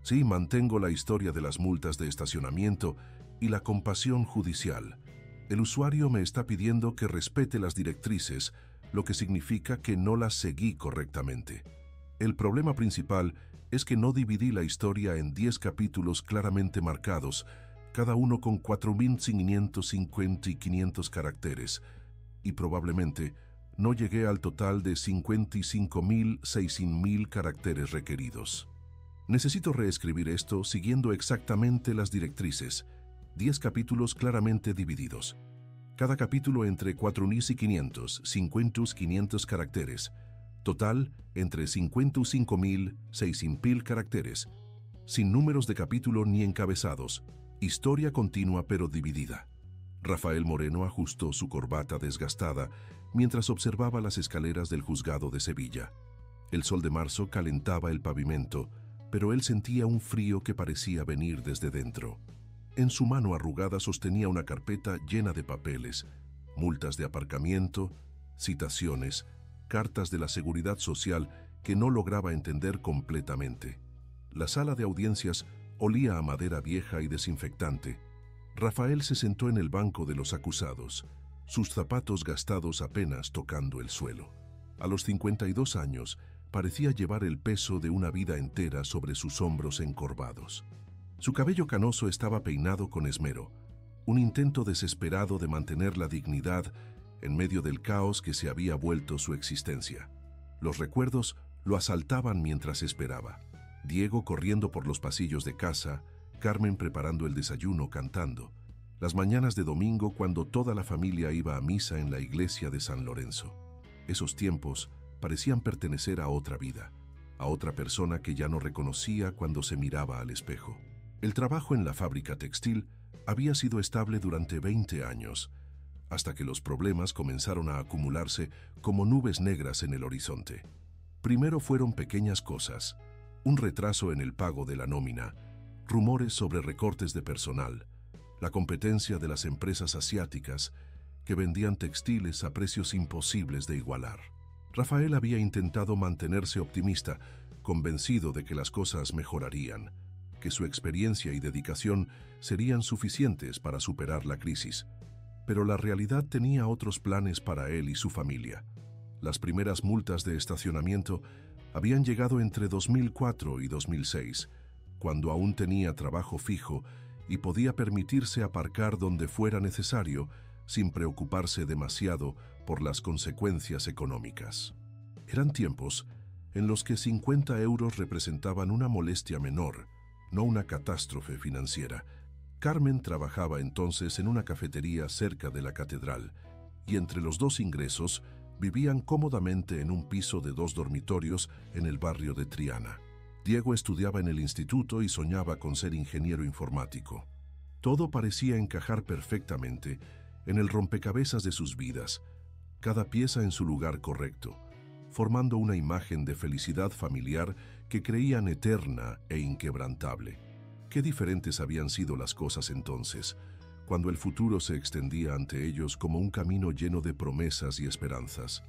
Sí, mantengo la historia de las multas de estacionamiento y la compasión judicial. El usuario me está pidiendo que respete las directrices, lo que significa que no las seguí correctamente. El problema principal es que no dividí la historia en 10 capítulos claramente marcados, cada uno con 4.550 y 500 caracteres, y probablemente no llegué al total de 55.000, 60.000 caracteres requeridos. Necesito reescribir esto siguiendo exactamente las directrices, 10 capítulos claramente divididos. Cada capítulo entre 4.500, 50.500 caracteres. Total entre 55.000, 60.000 caracteres. Sin números de capítulo ni encabezados. Historia continua pero dividida. Rafael Moreno ajustó su corbata desgastada mientras observaba las escaleras del juzgado de Sevilla. El sol de marzo calentaba el pavimento, pero él sentía un frío que parecía venir desde dentro. En su mano arrugada sostenía una carpeta llena de papeles, multas de aparcamiento, citaciones, cartas de la Seguridad Social que no lograba entender completamente. La sala de audiencias olía a madera vieja y desinfectante. Rafael se sentó en el banco de los acusados, sus zapatos gastados apenas tocando el suelo. A los 52 años, parecía llevar el peso de una vida entera sobre sus hombros encorvados. Su cabello canoso estaba peinado con esmero, un intento desesperado de mantener la dignidad en medio del caos que se había vuelto su existencia. Los recuerdos lo asaltaban mientras esperaba. Diego corriendo por los pasillos de casa, Carmen preparando el desayuno cantando. Las mañanas de domingo cuando toda la familia iba a misa en la iglesia de San Lorenzo. Esos tiempos parecían pertenecer a otra vida, a otra persona que ya no reconocía cuando se miraba al espejo. El trabajo en la fábrica textil había sido estable durante 20 años, hasta que los problemas comenzaron a acumularse como nubes negras en el horizonte. Primero fueron pequeñas cosas, un retraso en el pago de la nómina, rumores sobre recortes de personal, la competencia de las empresas asiáticas que vendían textiles a precios imposibles de igualar. Rafael había intentado mantenerse optimista, convencido de que las cosas mejorarían, que su experiencia y dedicación serían suficientes para superar la crisis. Pero la realidad tenía otros planes para él y su familia. Las primeras multas de estacionamiento habían llegado entre 2004 y 2006, cuando aún tenía trabajo fijo y podía permitirse aparcar donde fuera necesario sin preocuparse demasiado por las consecuencias económicas. Eran tiempos en los que 50 euros representaban una molestia menor, no una catástrofe financiera. Carmen trabajaba entonces en una cafetería cerca de la catedral y entre los dos ingresos vivían cómodamente en un piso de 2 dormitorios en el barrio de Triana. Diego estudiaba en el instituto y soñaba con ser ingeniero informático. Todo parecía encajar perfectamente en el rompecabezas de sus vidas, cada pieza en su lugar correcto, formando una imagen de felicidad familiar que creían eterna e inquebrantable. Qué diferentes habían sido las cosas entonces, cuando el futuro se extendía ante ellos como un camino lleno de promesas y esperanzas.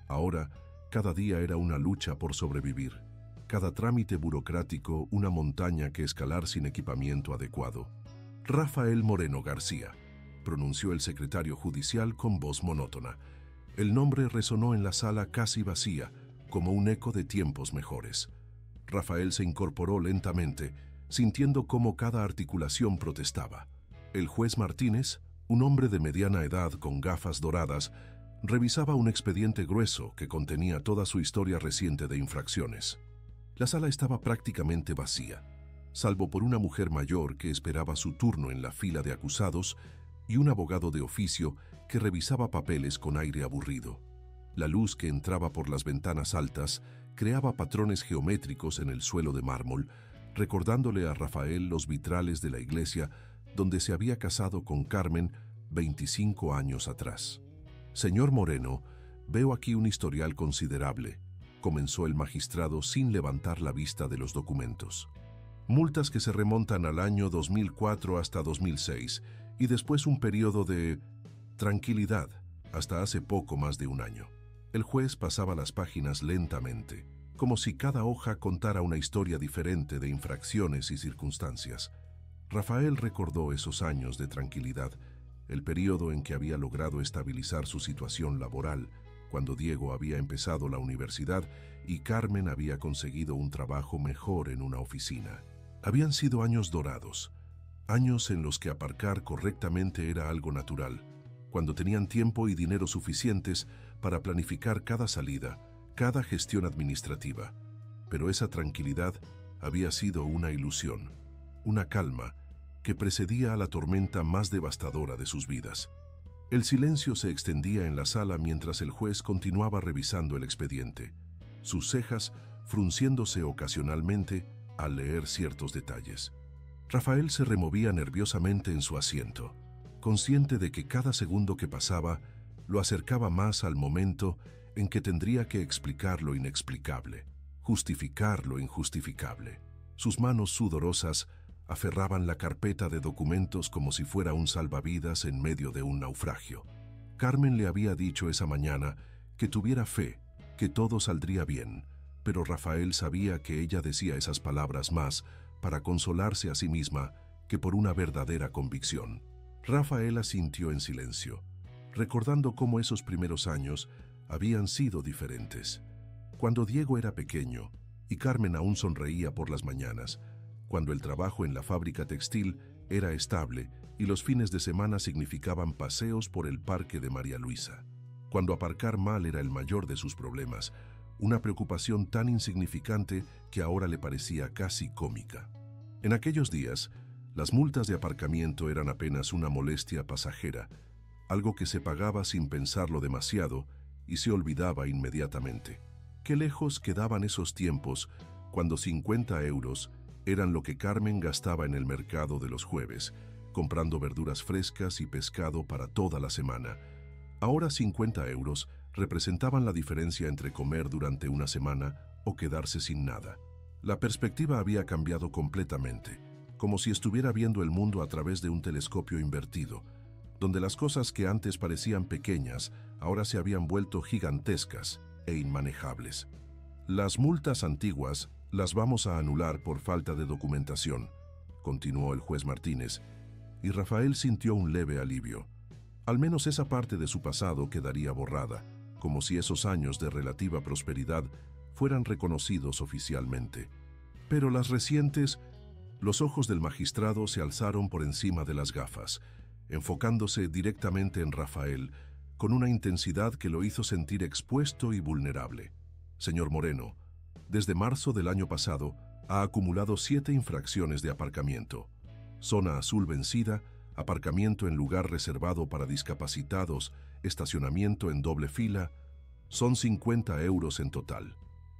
Ahora, cada día era una lucha por sobrevivir, cada trámite burocrático una montaña que escalar sin equipamiento adecuado. Rafael Moreno García, pronunció el secretario judicial con voz monótona. El nombre resonó en la sala casi vacía, como un eco de tiempos mejores. Rafael se incorporó lentamente, sintiendo cómo cada articulación protestaba. El juez Martínez, un hombre de mediana edad con gafas doradas, revisaba un expediente grueso que contenía toda su historia reciente de infracciones. La sala estaba prácticamente vacía, salvo por una mujer mayor que esperaba su turno en la fila de acusados y un abogado de oficio que revisaba papeles con aire aburrido. La luz que entraba por las ventanas altas creaba patrones geométricos en el suelo de mármol, recordándole a Rafael los vitrales de la iglesia donde se había casado con Carmen 25 años atrás. Señor Moreno, veo aquí un historial considerable, comenzó el magistrado sin levantar la vista de los documentos. Multas que se remontan al año 2004 hasta 2006 y después un periodo de tranquilidad hasta hace poco más de un año. El juez pasaba las páginas lentamente, como si cada hoja contara una historia diferente de infracciones y circunstancias. Rafael recordó esos años de tranquilidad, el periodo en que había logrado estabilizar su situación laboral, cuando Diego había empezado la universidad y Carmen había conseguido un trabajo mejor en una oficina. Habían sido años dorados, años en los que aparcar correctamente era algo natural, cuando tenían tiempo y dinero suficientes para planificar cada salida, cada gestión administrativa. Pero esa tranquilidad había sido una ilusión, una calma que precedía a la tormenta más devastadora de sus vidas. El silencio se extendía en la sala mientras el juez continuaba revisando el expediente, sus cejas frunciéndose ocasionalmente al leer ciertos detalles. Rafael se removía nerviosamente en su asiento, consciente de que cada segundo que pasaba lo acercaba más al momento en que tendría que explicar lo inexplicable, justificar lo injustificable. Sus manos sudorosas aferraban la carpeta de documentos como si fuera un salvavidas en medio de un naufragio. Carmen le había dicho esa mañana que tuviera fe, que todo saldría bien, pero Rafael sabía que ella decía esas palabras más para consolarse a sí misma que por una verdadera convicción. Rafael asintió en silencio, recordando cómo esos primeros años habían sido diferentes. Cuando Diego era pequeño y Carmen aún sonreía por las mañanas, cuando el trabajo en la fábrica textil era estable y los fines de semana significaban paseos por el parque de María Luisa. Cuando aparcar mal era el mayor de sus problemas, una preocupación tan insignificante que ahora le parecía casi cómica. En aquellos días, las multas de aparcamiento eran apenas una molestia pasajera, algo que se pagaba sin pensarlo demasiado y se olvidaba inmediatamente. Qué lejos quedaban esos tiempos cuando 50 euros eran lo que Carmen gastaba en el mercado de los jueves, comprando verduras frescas y pescado para toda la semana. Ahora 50 euros representaban la diferencia entre comer durante una semana o quedarse sin nada. La perspectiva había cambiado completamente, como si estuviera viendo el mundo a través de un telescopio invertido, donde las cosas que antes parecían pequeñas ahora se habían vuelto gigantescas e inmanejables. Las multas antiguas las vamos a anular por falta de documentación, continuó el juez Martínez, y Rafael sintió un leve alivio. Al menos esa parte de su pasado quedaría borrada, como si esos años de relativa prosperidad fueran reconocidos oficialmente. Pero las recientes, los ojos del magistrado se alzaron por encima de las gafas, enfocándose directamente en Rafael, con una intensidad que lo hizo sentir expuesto y vulnerable. Señor Moreno, desde marzo del año pasado ha acumulado 7 infracciones de aparcamiento. Zona azul vencida, aparcamiento en lugar reservado para discapacitados, estacionamiento en doble fila. Son 50 euros en total.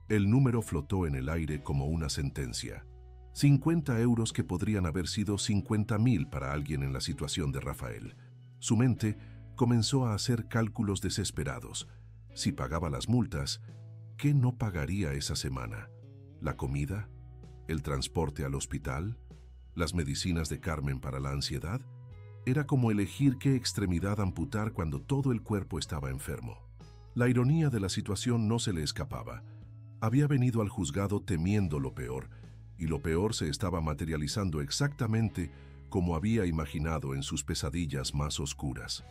El número flotó en el aire como una sentencia. 50 euros que podrían haber sido 50.000 para alguien en la situación de Rafael. Su mente comenzó a hacer cálculos desesperados. Si pagaba las multas, ¿qué no pagaría esa semana? ¿La comida? ¿El transporte al hospital? ¿Las medicinas de Carmen para la ansiedad? Era como elegir qué extremidad amputar cuando todo el cuerpo estaba enfermo. La ironía de la situación no se le escapaba. Había venido al juzgado temiendo lo peor, y lo peor se estaba materializando exactamente como había imaginado en sus pesadillas más oscuras.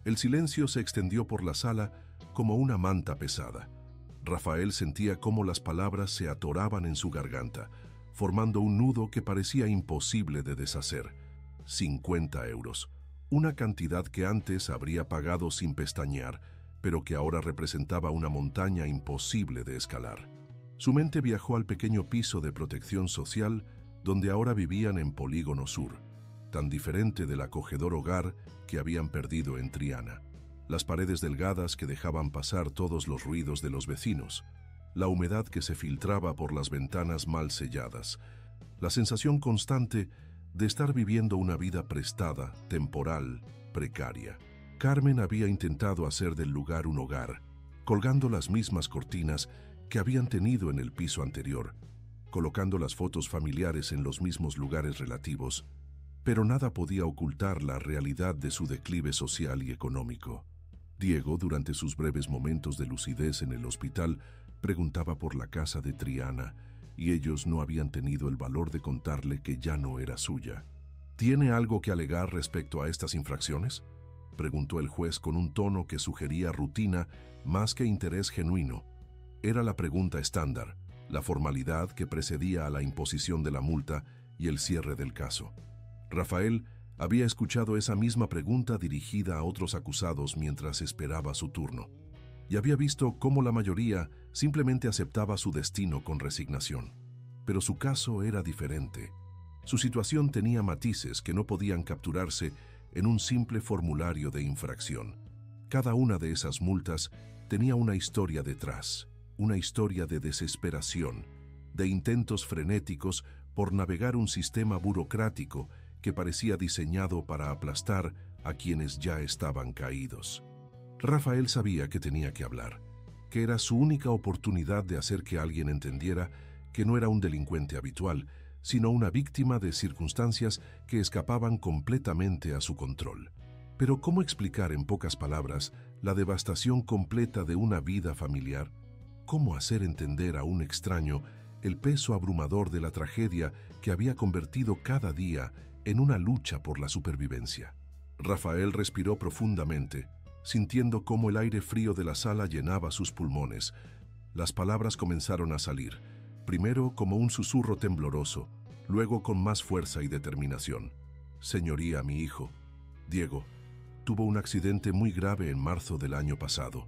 El silencio se extendió por la sala como una manta pesada. Rafael sentía cómo las palabras se atoraban en su garganta, formando un nudo que parecía imposible de deshacer. 50 euros, una cantidad que antes habría pagado sin pestañear, pero que ahora representaba una montaña imposible de escalar. Su mente viajó al pequeño piso de protección social donde ahora vivían en Polígono Sur, tan diferente del acogedor hogar que habían perdido en Triana. Las paredes delgadas que dejaban pasar todos los ruidos de los vecinos, la humedad que se filtraba por las ventanas mal selladas, la sensación constante de estar viviendo una vida prestada, temporal, precaria. Carmen había intentado hacer del lugar un hogar, colgando las mismas cortinas que habían tenido en el piso anterior, colocando las fotos familiares en los mismos lugares relativos, pero nada podía ocultar la realidad de su declive social y económico. Diego, durante sus breves momentos de lucidez en el hospital, preguntaba por la casa de Triana, y ellos no habían tenido el valor de contarle que ya no era suya. ¿Tiene algo que alegar respecto a estas infracciones? preguntó el juez con un tono que sugería rutina más que interés genuino. Era la pregunta estándar, la formalidad que precedía a la imposición de la multa y el cierre del caso. Rafael había escuchado esa misma pregunta dirigida a otros acusados mientras esperaba su turno, y había visto cómo la mayoría simplemente aceptaba su destino con resignación. Pero su caso era diferente. Su situación tenía matices que no podían capturarse en un simple formulario de infracción. Cada una de esas multas tenía una historia detrás, una historia de desesperación, de intentos frenéticos por navegar un sistema burocrático que parecía diseñado para aplastar a quienes ya estaban caídos. Rafael sabía que tenía que hablar, que era su única oportunidad de hacer que alguien entendiera que no era un delincuente habitual, sino una víctima de circunstancias que escapaban completamente a su control. Pero ¿cómo explicar en pocas palabras la devastación completa de una vida familiar? ¿Cómo hacer entender a un extraño el peso abrumador de la tragedia que había convertido cada día en una lucha por la supervivencia? Rafael respiró profundamente, sintiendo cómo el aire frío de la sala llenaba sus pulmones. Las palabras comenzaron a salir, primero como un susurro tembloroso, luego con más fuerza y determinación. Señoría, mi hijo, Diego, tuvo un accidente muy grave en marzo del año pasado.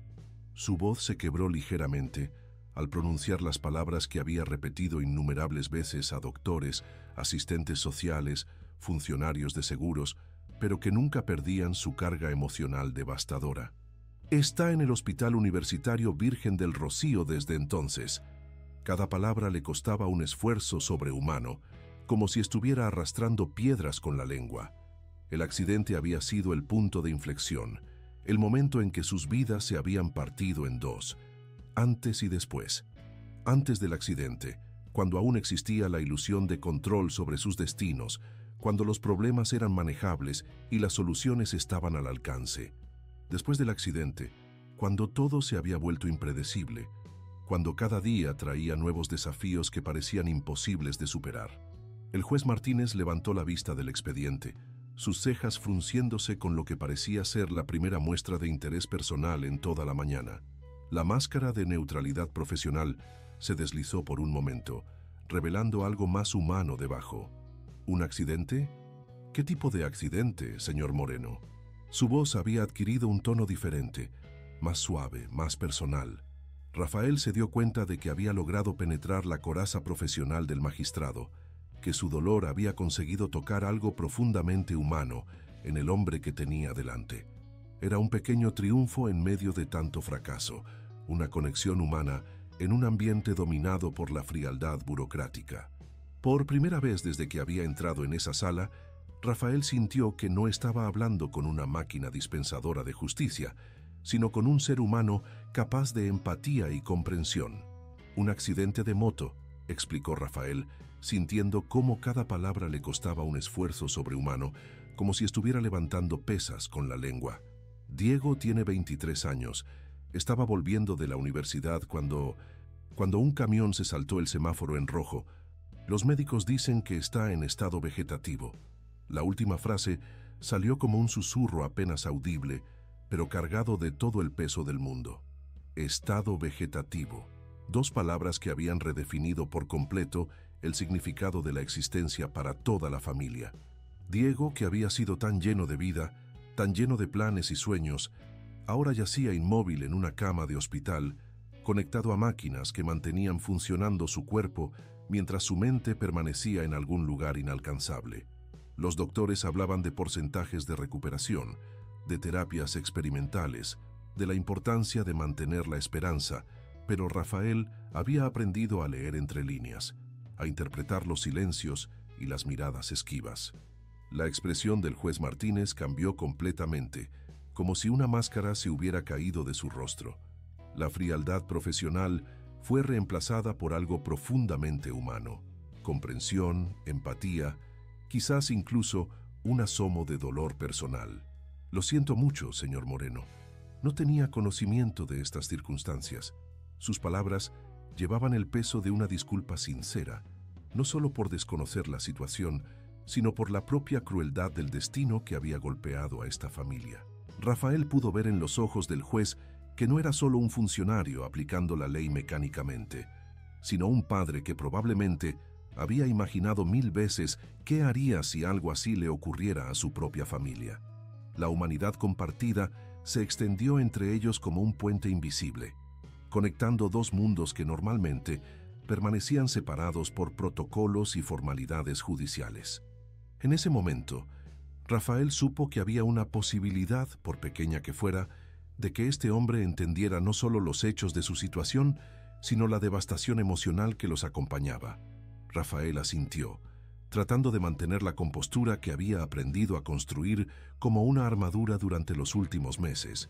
Su voz se quebró ligeramente al pronunciar las palabras que había repetido innumerables veces a doctores, asistentes sociales, funcionarios de seguros, pero que nunca perdían su carga emocional devastadora. Está en el Hospital Universitario Virgen del Rocío desde entonces. Cada palabra le costaba un esfuerzo sobrehumano, como si estuviera arrastrando piedras con la lengua. El accidente había sido el punto de inflexión, el momento en que sus vidas se habían partido en dos, antes y después. Antes del accidente, cuando aún existía la ilusión de control sobre sus destinos, cuando los problemas eran manejables y las soluciones estaban al alcance. Después del accidente, cuando todo se había vuelto impredecible, cuando cada día traía nuevos desafíos que parecían imposibles de superar. El juez Martínez levantó la vista del expediente, sus cejas frunciéndose con lo que parecía ser la primera muestra de interés personal en toda la mañana. La máscara de neutralidad profesional se deslizó por un momento, revelando algo más humano debajo. ¿Un accidente? ¿Qué tipo de accidente, señor Moreno? Su voz había adquirido un tono diferente, más suave, más personal. Rafael se dio cuenta de que había logrado penetrar la coraza profesional del magistrado, que su dolor había conseguido tocar algo profundamente humano en el hombre que tenía delante. Era un pequeño triunfo en medio de tanto fracaso, una conexión humana en un ambiente dominado por la frialdad burocrática. Por primera vez desde que había entrado en esa sala, Rafael sintió que no estaba hablando con una máquina dispensadora de justicia, sino con un ser humano capaz de empatía y comprensión. Un accidente de moto, explicó Rafael, sintiendo cómo cada palabra le costaba un esfuerzo sobrehumano, como si estuviera levantando pesas con la lengua. Diego tiene 23 años. Estaba volviendo de la universidad cuando un camión se saltó el semáforo en rojo. Los médicos dicen que está en estado vegetativo. La última frase salió como un susurro apenas audible, pero cargado de todo el peso del mundo. Estado vegetativo. Dos palabras que habían redefinido por completo el significado de la existencia para toda la familia. Diego, que había sido tan lleno de vida, tan lleno de planes y sueños, ahora yacía inmóvil en una cama de hospital, conectado a máquinas que mantenían funcionando su cuerpo mientras su mente permanecía en algún lugar inalcanzable. Los doctores hablaban de porcentajes de recuperación, de terapias experimentales, de la importancia de mantener la esperanza, pero Rafael había aprendido a leer entre líneas, a interpretar los silencios y las miradas esquivas. La expresión del juez Martínez cambió completamente, como si una máscara se hubiera caído de su rostro. La frialdad profesional fue reemplazada por algo profundamente humano: comprensión, empatía, quizás incluso un asomo de dolor personal. Lo siento mucho, señor Moreno. No tenía conocimiento de estas circunstancias. Sus palabras llevaban el peso de una disculpa sincera, no solo por desconocer la situación, sino por la propia crueldad del destino que había golpeado a esta familia. Rafael pudo ver en los ojos del juez que no era solo un funcionario aplicando la ley mecánicamente, sino un padre que probablemente había imaginado 1000 veces qué haría si algo así le ocurriera a su propia familia. La humanidad compartida se extendió entre ellos como un puente invisible, conectando dos mundos que normalmente permanecían separados por protocolos y formalidades judiciales. En ese momento, Rafael supo que había una posibilidad, por pequeña que fuera, de que este hombre entendiera no solo los hechos de su situación, sino la devastación emocional que los acompañaba. Rafael asintió, tratando de mantener la compostura que había aprendido a construir como una armadura durante los últimos meses.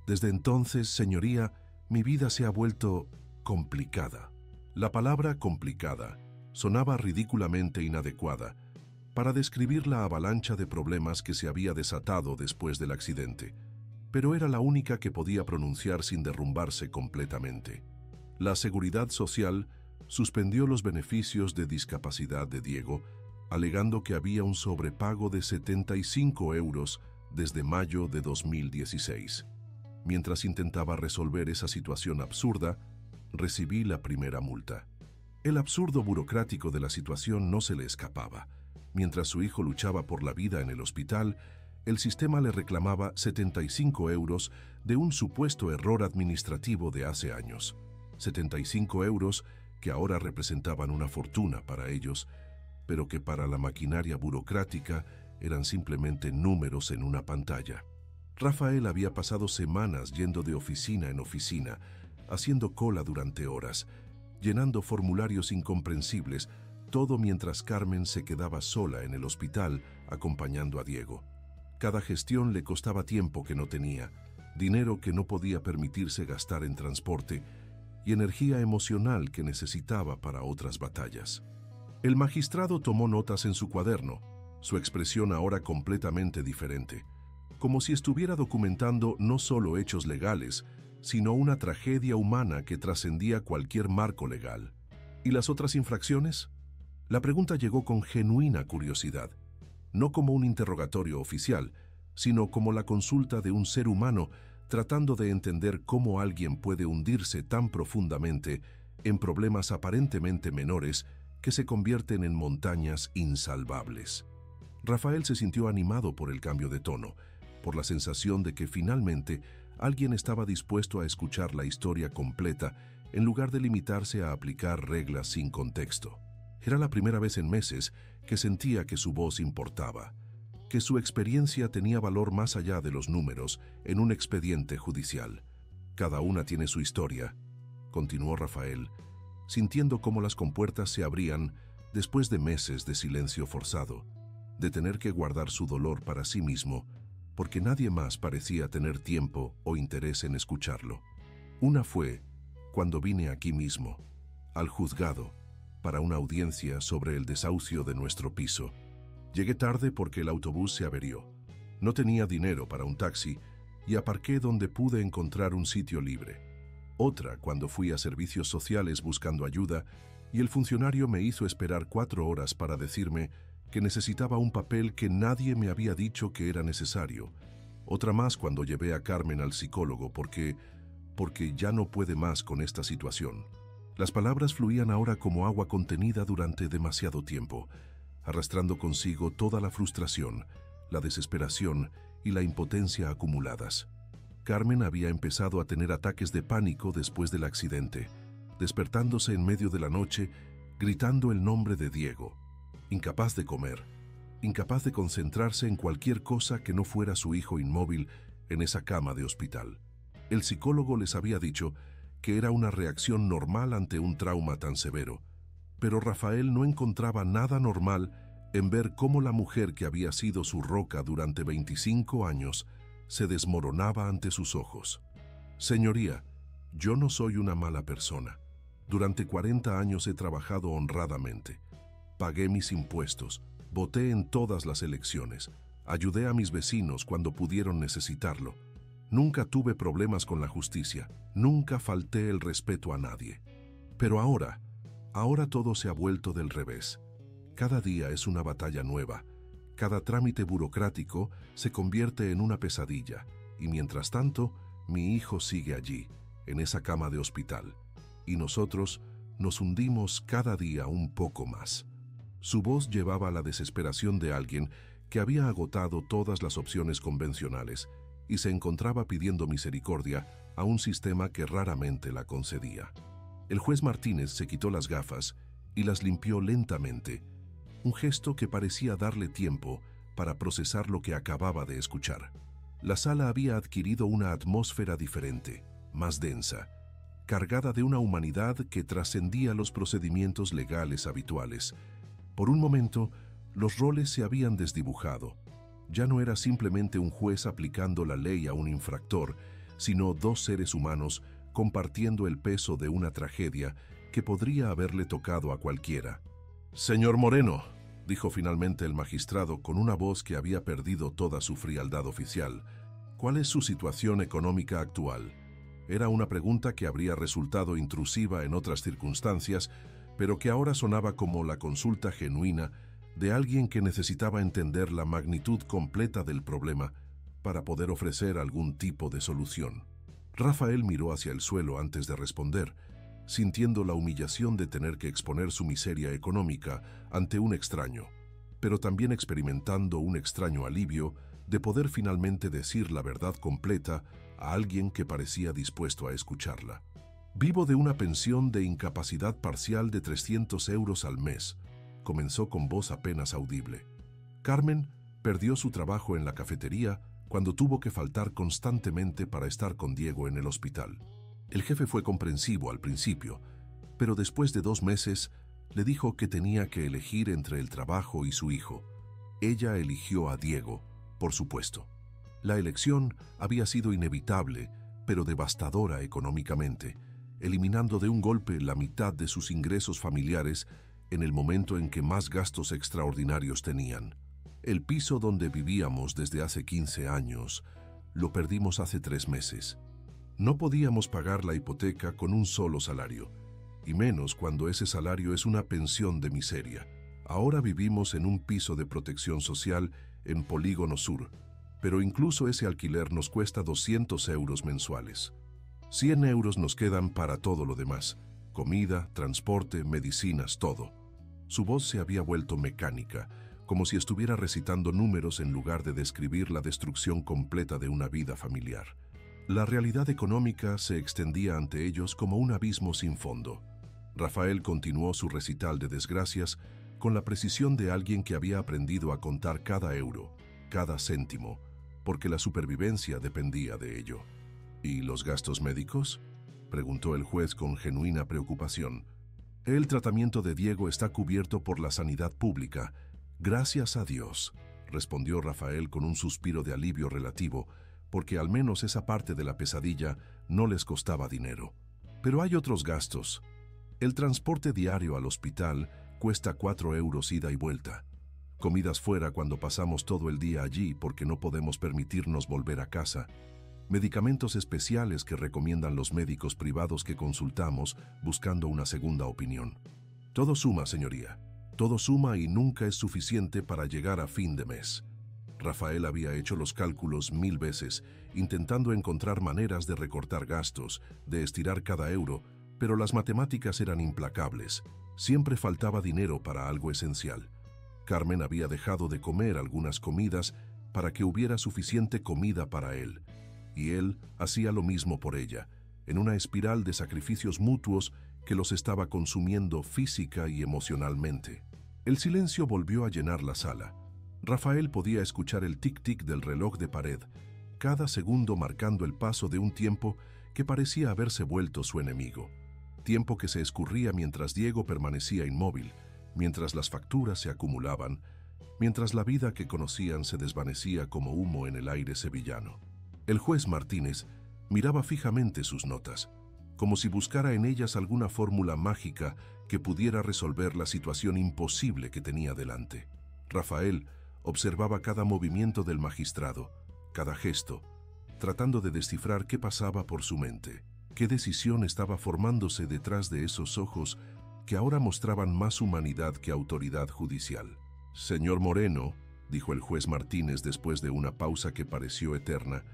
Desde entonces, señoría, mi vida se ha vuelto complicada. La palabra complicada sonaba ridículamente inadecuada para describir la avalancha de problemas que se había desatado después del accidente, pero era la única que podía pronunciar sin derrumbarse completamente. La Seguridad Social suspendió los beneficios de discapacidad de Diego, alegando que había un sobrepago de 75 euros desde mayo de 2016. Mientras intentaba resolver esa situación absurda, recibí la primera multa. El absurdo burocrático de la situación no se le escapaba. Mientras su hijo luchaba por la vida en el hospital, el sistema le reclamaba 75 euros de un supuesto error administrativo de hace años. 75 euros que ahora representaban una fortuna para ellos, pero que para la maquinaria burocrática eran simplemente números en una pantalla. Rafael había pasado semanas yendo de oficina en oficina, haciendo cola durante horas, llenando formularios incomprensibles, todo mientras Carmen se quedaba sola en el hospital acompañando a Diego. Cada gestión le costaba tiempo que no tenía, dinero que no podía permitirse gastar en transporte y energía emocional que necesitaba para otras batallas. El magistrado tomó notas en su cuaderno, su expresión ahora completamente diferente, como si estuviera documentando no solo hechos legales, sino una tragedia humana que trascendía cualquier marco legal. ¿Y las otras infracciones? La pregunta llegó con genuina curiosidad, no como un interrogatorio oficial, sino como la consulta de un ser humano tratando de entender cómo alguien puede hundirse tan profundamente en problemas aparentemente menores que se convierten en montañas insalvables. Rafael se sintió animado por el cambio de tono, por la sensación de que finalmente alguien estaba dispuesto a escuchar la historia completa en lugar de limitarse a aplicar reglas sin contexto. Era la primera vez en meses que sentía que su voz importaba, que su experiencia tenía valor más allá de los números en un expediente judicial. Cada una tiene su historia, continuó Rafael, sintiendo cómo las compuertas se abrían después de meses de silencio forzado, de tener que guardar su dolor para sí mismo, porque nadie más parecía tener tiempo o interés en escucharlo. Una fue cuando vine aquí mismo, al juzgado, para una audiencia sobre el desahucio de nuestro piso. Llegué tarde porque el autobús se averió. No tenía dinero para un taxi y aparqué donde pude encontrar un sitio libre. Otra cuando fui a servicios sociales buscando ayuda y el funcionario me hizo esperar 4 horas para decirme que necesitaba un papel que nadie me había dicho que era necesario. Otra más cuando llevé a Carmen al psicólogo porque ya no puede más con esta situación. Las palabras fluían ahora como agua contenida durante demasiado tiempo, arrastrando consigo toda la frustración, la desesperación y la impotencia acumuladas. Carmen había empezado a tener ataques de pánico después del accidente, despertándose en medio de la noche, gritando el nombre de Diego, incapaz de comer, incapaz de concentrarse en cualquier cosa que no fuera su hijo inmóvil en esa cama de hospital. El psicólogo les había dicho que era una reacción normal ante un trauma tan severo, pero Rafael no encontraba nada normal en ver cómo la mujer que había sido su roca durante 25 años se desmoronaba ante sus ojos. Señoría, yo no soy una mala persona. Durante 40 años he trabajado honradamente. Pagué mis impuestos, voté en todas las elecciones, ayudé a mis vecinos cuando pudieron necesitarlo. Nunca tuve problemas con la justicia, nunca falté el respeto a nadie. Pero ahora todo se ha vuelto del revés. Cada día es una batalla nueva. Cada trámite burocrático se convierte en una pesadilla. y mientras tanto, mi hijo sigue allí, en esa cama de hospital, y nosotros nos hundimos cada día un poco más. Su voz llevaba la desesperación de alguien que había agotado todas las opciones convencionales y se encontraba pidiendo misericordia a un sistema que raramente la concedía. El juez Martínez se quitó las gafas y las limpió lentamente, un gesto que parecía darle tiempo para procesar lo que acababa de escuchar. La sala había adquirido una atmósfera diferente, más densa, cargada de una humanidad que trascendía los procedimientos legales habituales. Por un momento, los roles se habían desdibujado. Ya no era simplemente un juez aplicando la ley a un infractor, sino dos seres humanos compartiendo el peso de una tragedia que podría haberle tocado a cualquiera. «Señor Moreno», dijo finalmente el magistrado con una voz que había perdido toda su frialdad oficial, «¿cuál es su situación económica actual?». Era una pregunta que habría resultado intrusiva en otras circunstancias, pero que ahora sonaba como la consulta genuina de alguien que necesitaba entender la magnitud completa del problema para poder ofrecer algún tipo de solución. Rafael miró hacia el suelo antes de responder, sintiendo la humillación de tener que exponer su miseria económica ante un extraño, pero también experimentando un extraño alivio de poder finalmente decir la verdad completa a alguien que parecía dispuesto a escucharla. «Vivo de una pensión de incapacidad parcial de 300 euros al mes», comenzó con voz apenas audible. Carmen perdió su trabajo en la cafetería cuando tuvo que faltar constantemente para estar con Diego en el hospital. El jefe fue comprensivo al principio, pero después de 2 meses le dijo que tenía que elegir entre el trabajo y su hijo. Ella eligió a Diego, por supuesto. La elección había sido inevitable, pero devastadora económicamente, eliminando de un golpe la mitad de sus ingresos familiares en el momento en que más gastos extraordinarios tenían. El piso donde vivíamos desde hace 15 años lo perdimos hace 3 meses. No podíamos pagar la hipoteca con un solo salario, y menos cuando ese salario es una pensión de miseria. Ahora vivimos en un piso de protección social en Polígono Sur, pero incluso ese alquiler nos cuesta 200 euros mensuales. 100 euros nos quedan para todo lo demás: comida, transporte, medicinas, todo. Su voz se había vuelto mecánica, como si estuviera recitando números en lugar de describir la destrucción completa de una vida familiar. La realidad económica se extendía ante ellos como un abismo sin fondo. Rafael continuó su recital de desgracias con la precisión de alguien que había aprendido a contar cada euro, cada céntimo, porque la supervivencia dependía de ello. «¿Y los gastos médicos?», preguntó el juez con genuina preocupación. «El tratamiento de Diego está cubierto por la sanidad pública, gracias a Dios», respondió Rafael con un suspiro de alivio relativo, porque al menos esa parte de la pesadilla no les costaba dinero. «Pero hay otros gastos. El transporte diario al hospital cuesta 4 euros ida y vuelta. Comidas fuera cuando pasamos todo el día allí porque no podemos permitirnos volver a casa. Medicamentos especiales que recomiendan los médicos privados que consultamos buscando una segunda opinión. Todo suma, señoría. Todo suma y nunca es suficiente para llegar a fin de mes». Rafael había hecho los cálculos 1000 veces, intentando encontrar maneras de recortar gastos, de estirar cada euro, pero las matemáticas eran implacables. Siempre faltaba dinero para algo esencial. Carmen había dejado de comer algunas comidas para que hubiera suficiente comida para él, y él hacía lo mismo por ella, en una espiral de sacrificios mutuos que los estaba consumiendo física y emocionalmente. El silencio volvió a llenar la sala. Rafael podía escuchar el tic-tic del reloj de pared, cada segundo marcando el paso de un tiempo que parecía haberse vuelto su enemigo. Tiempo que se escurría mientras Diego permanecía inmóvil, mientras las facturas se acumulaban, mientras la vida que conocían se desvanecía como humo en el aire sevillano. El juez Martínez miraba fijamente sus notas, como si buscara en ellas alguna fórmula mágica que pudiera resolver la situación imposible que tenía delante. Rafael observaba cada movimiento del magistrado, cada gesto, tratando de descifrar qué pasaba por su mente, qué decisión estaba formándose detrás de esos ojos que ahora mostraban más humanidad que autoridad judicial. «Señor Moreno», dijo el juez Martínez después de una pausa que pareció eterna,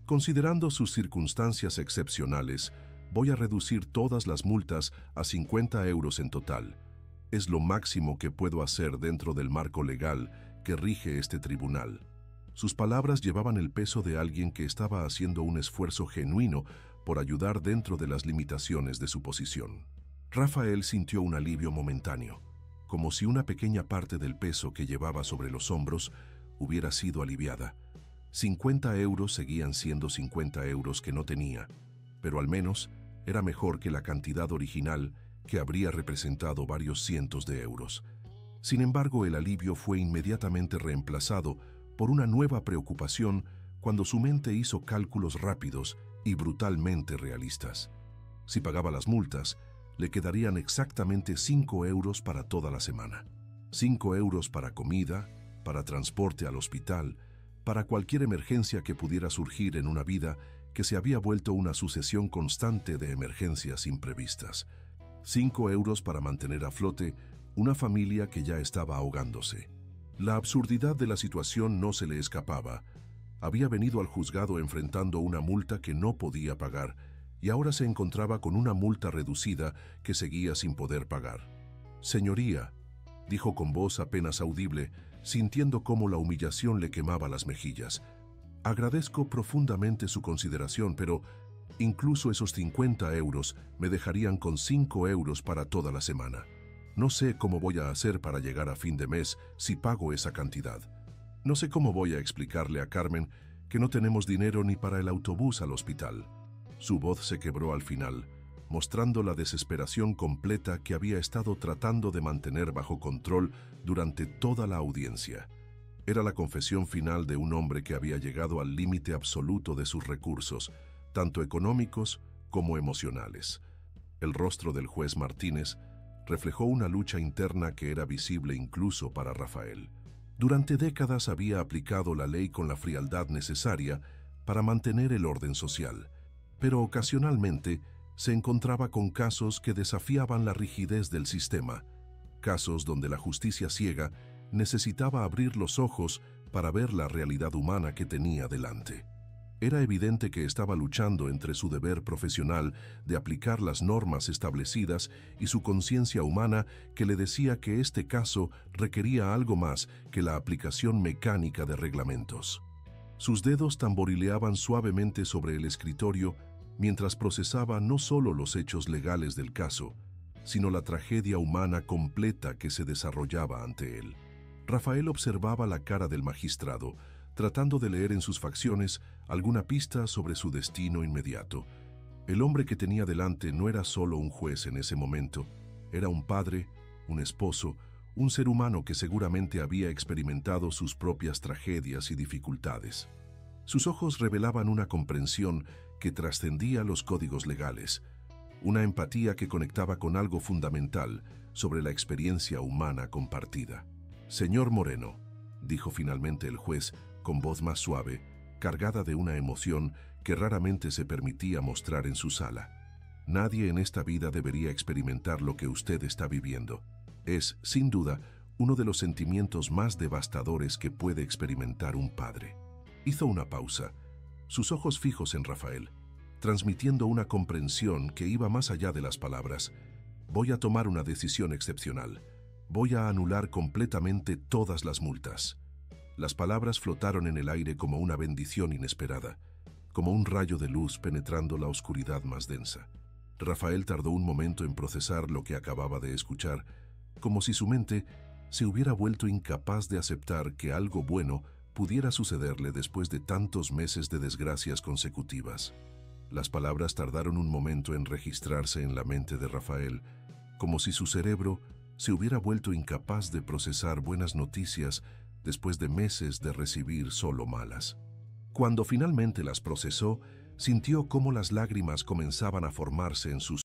Considerando sus circunstancias excepcionales, voy a reducir todas las multas a 50 euros en total. Es lo máximo que puedo hacer dentro del marco legal que rige este tribunal. Sus palabras llevaban el peso de alguien que estaba haciendo un esfuerzo genuino por ayudar dentro de las limitaciones de su posición. Rafael sintió un alivio momentáneo, como si una pequeña parte del peso que llevaba sobre los hombros hubiera sido aliviada. 50 euros seguían siendo 50 euros que no tenía, pero al menos era mejor que la cantidad original que habría representado varios cientos de euros. Sin embargo, el alivio fue inmediatamente reemplazado por una nueva preocupación cuando su mente hizo cálculos rápidos y brutalmente realistas. Si pagaba las multas, le quedarían exactamente 5 euros para toda la semana. 5 euros para comida, para transporte al hospital, para cualquier emergencia que pudiera surgir en una vida que se había vuelto una sucesión constante de emergencias imprevistas. 5 euros para mantener a flote una familia que ya estaba ahogándose. La absurdidad de la situación no se le escapaba. Había venido al juzgado enfrentando una multa que no podía pagar y ahora se encontraba con una multa reducida que seguía sin poder pagar. «Señoría», dijo con voz apenas audible, sintiendo cómo la humillación le quemaba las mejillas. «Agradezco profundamente su consideración, pero incluso esos 50 euros me dejarían con 5 euros para toda la semana. No sé cómo voy a hacer para llegar a fin de mes si pago esa cantidad. No sé cómo voy a explicarle a Carmen que no tenemos dinero ni para el autobús al hospital». Su voz se quebró al final, mostrando la desesperación completa que había estado tratando de mantener bajo control durante toda la audiencia. Era la confesión final de un hombre que había llegado al límite absoluto de sus recursos, tanto económicos como emocionales. El rostro del juez Martínez reflejó una lucha interna que era visible incluso para Rafael. Durante décadas había aplicado la ley con la frialdad necesaria para mantener el orden social, pero ocasionalmente se encontraba con casos que desafiaban la rigidez del sistema, casos donde la justicia ciega necesitaba abrir los ojos para ver la realidad humana que tenía delante. Era evidente que estaba luchando entre su deber profesional de aplicar las normas establecidas y su conciencia humana que le decía que este caso requería algo más que la aplicación mecánica de reglamentos. Sus dedos tamborileaban suavemente sobre el escritorio mientras procesaba no solo los hechos legales del caso, sino la tragedia humana completa que se desarrollaba ante él. Rafael observaba la cara del magistrado, tratando de leer en sus facciones alguna pista sobre su destino inmediato. El hombre que tenía delante no era solo un juez en ese momento, era un padre, un esposo, un ser humano que seguramente había experimentado sus propias tragedias y dificultades. Sus ojos revelaban una comprensión que trascendía los códigos legales, una empatía que conectaba con algo fundamental sobre la experiencia humana compartida. «Señor Moreno», dijo finalmente el juez con voz más suave, cargada de una emoción que raramente se permitía mostrar en su sala. «Nadie en esta vida debería experimentar lo que usted está viviendo. Es, sin duda, uno de los sentimientos más devastadores que puede experimentar un padre». Hizo una pausa, sus ojos fijos en Rafael, transmitiendo una comprensión que iba más allá de las palabras. «Voy a tomar una decisión excepcional. Voy a anular completamente todas las multas». Las palabras flotaron en el aire como una bendición inesperada, como un rayo de luz penetrando la oscuridad más densa. Rafael tardó un momento en procesar lo que acababa de escuchar, como si su mente se hubiera vuelto incapaz de aceptar que algo bueno pudiera sucederle después de tantos meses de desgracias consecutivas. Las palabras tardaron un momento en registrarse en la mente de Rafael, como si su cerebro se hubiera vuelto incapaz de procesar buenas noticias después de meses de recibir solo malas. Cuando finalmente las procesó, sintió cómo las lágrimas comenzaban a formarse en sus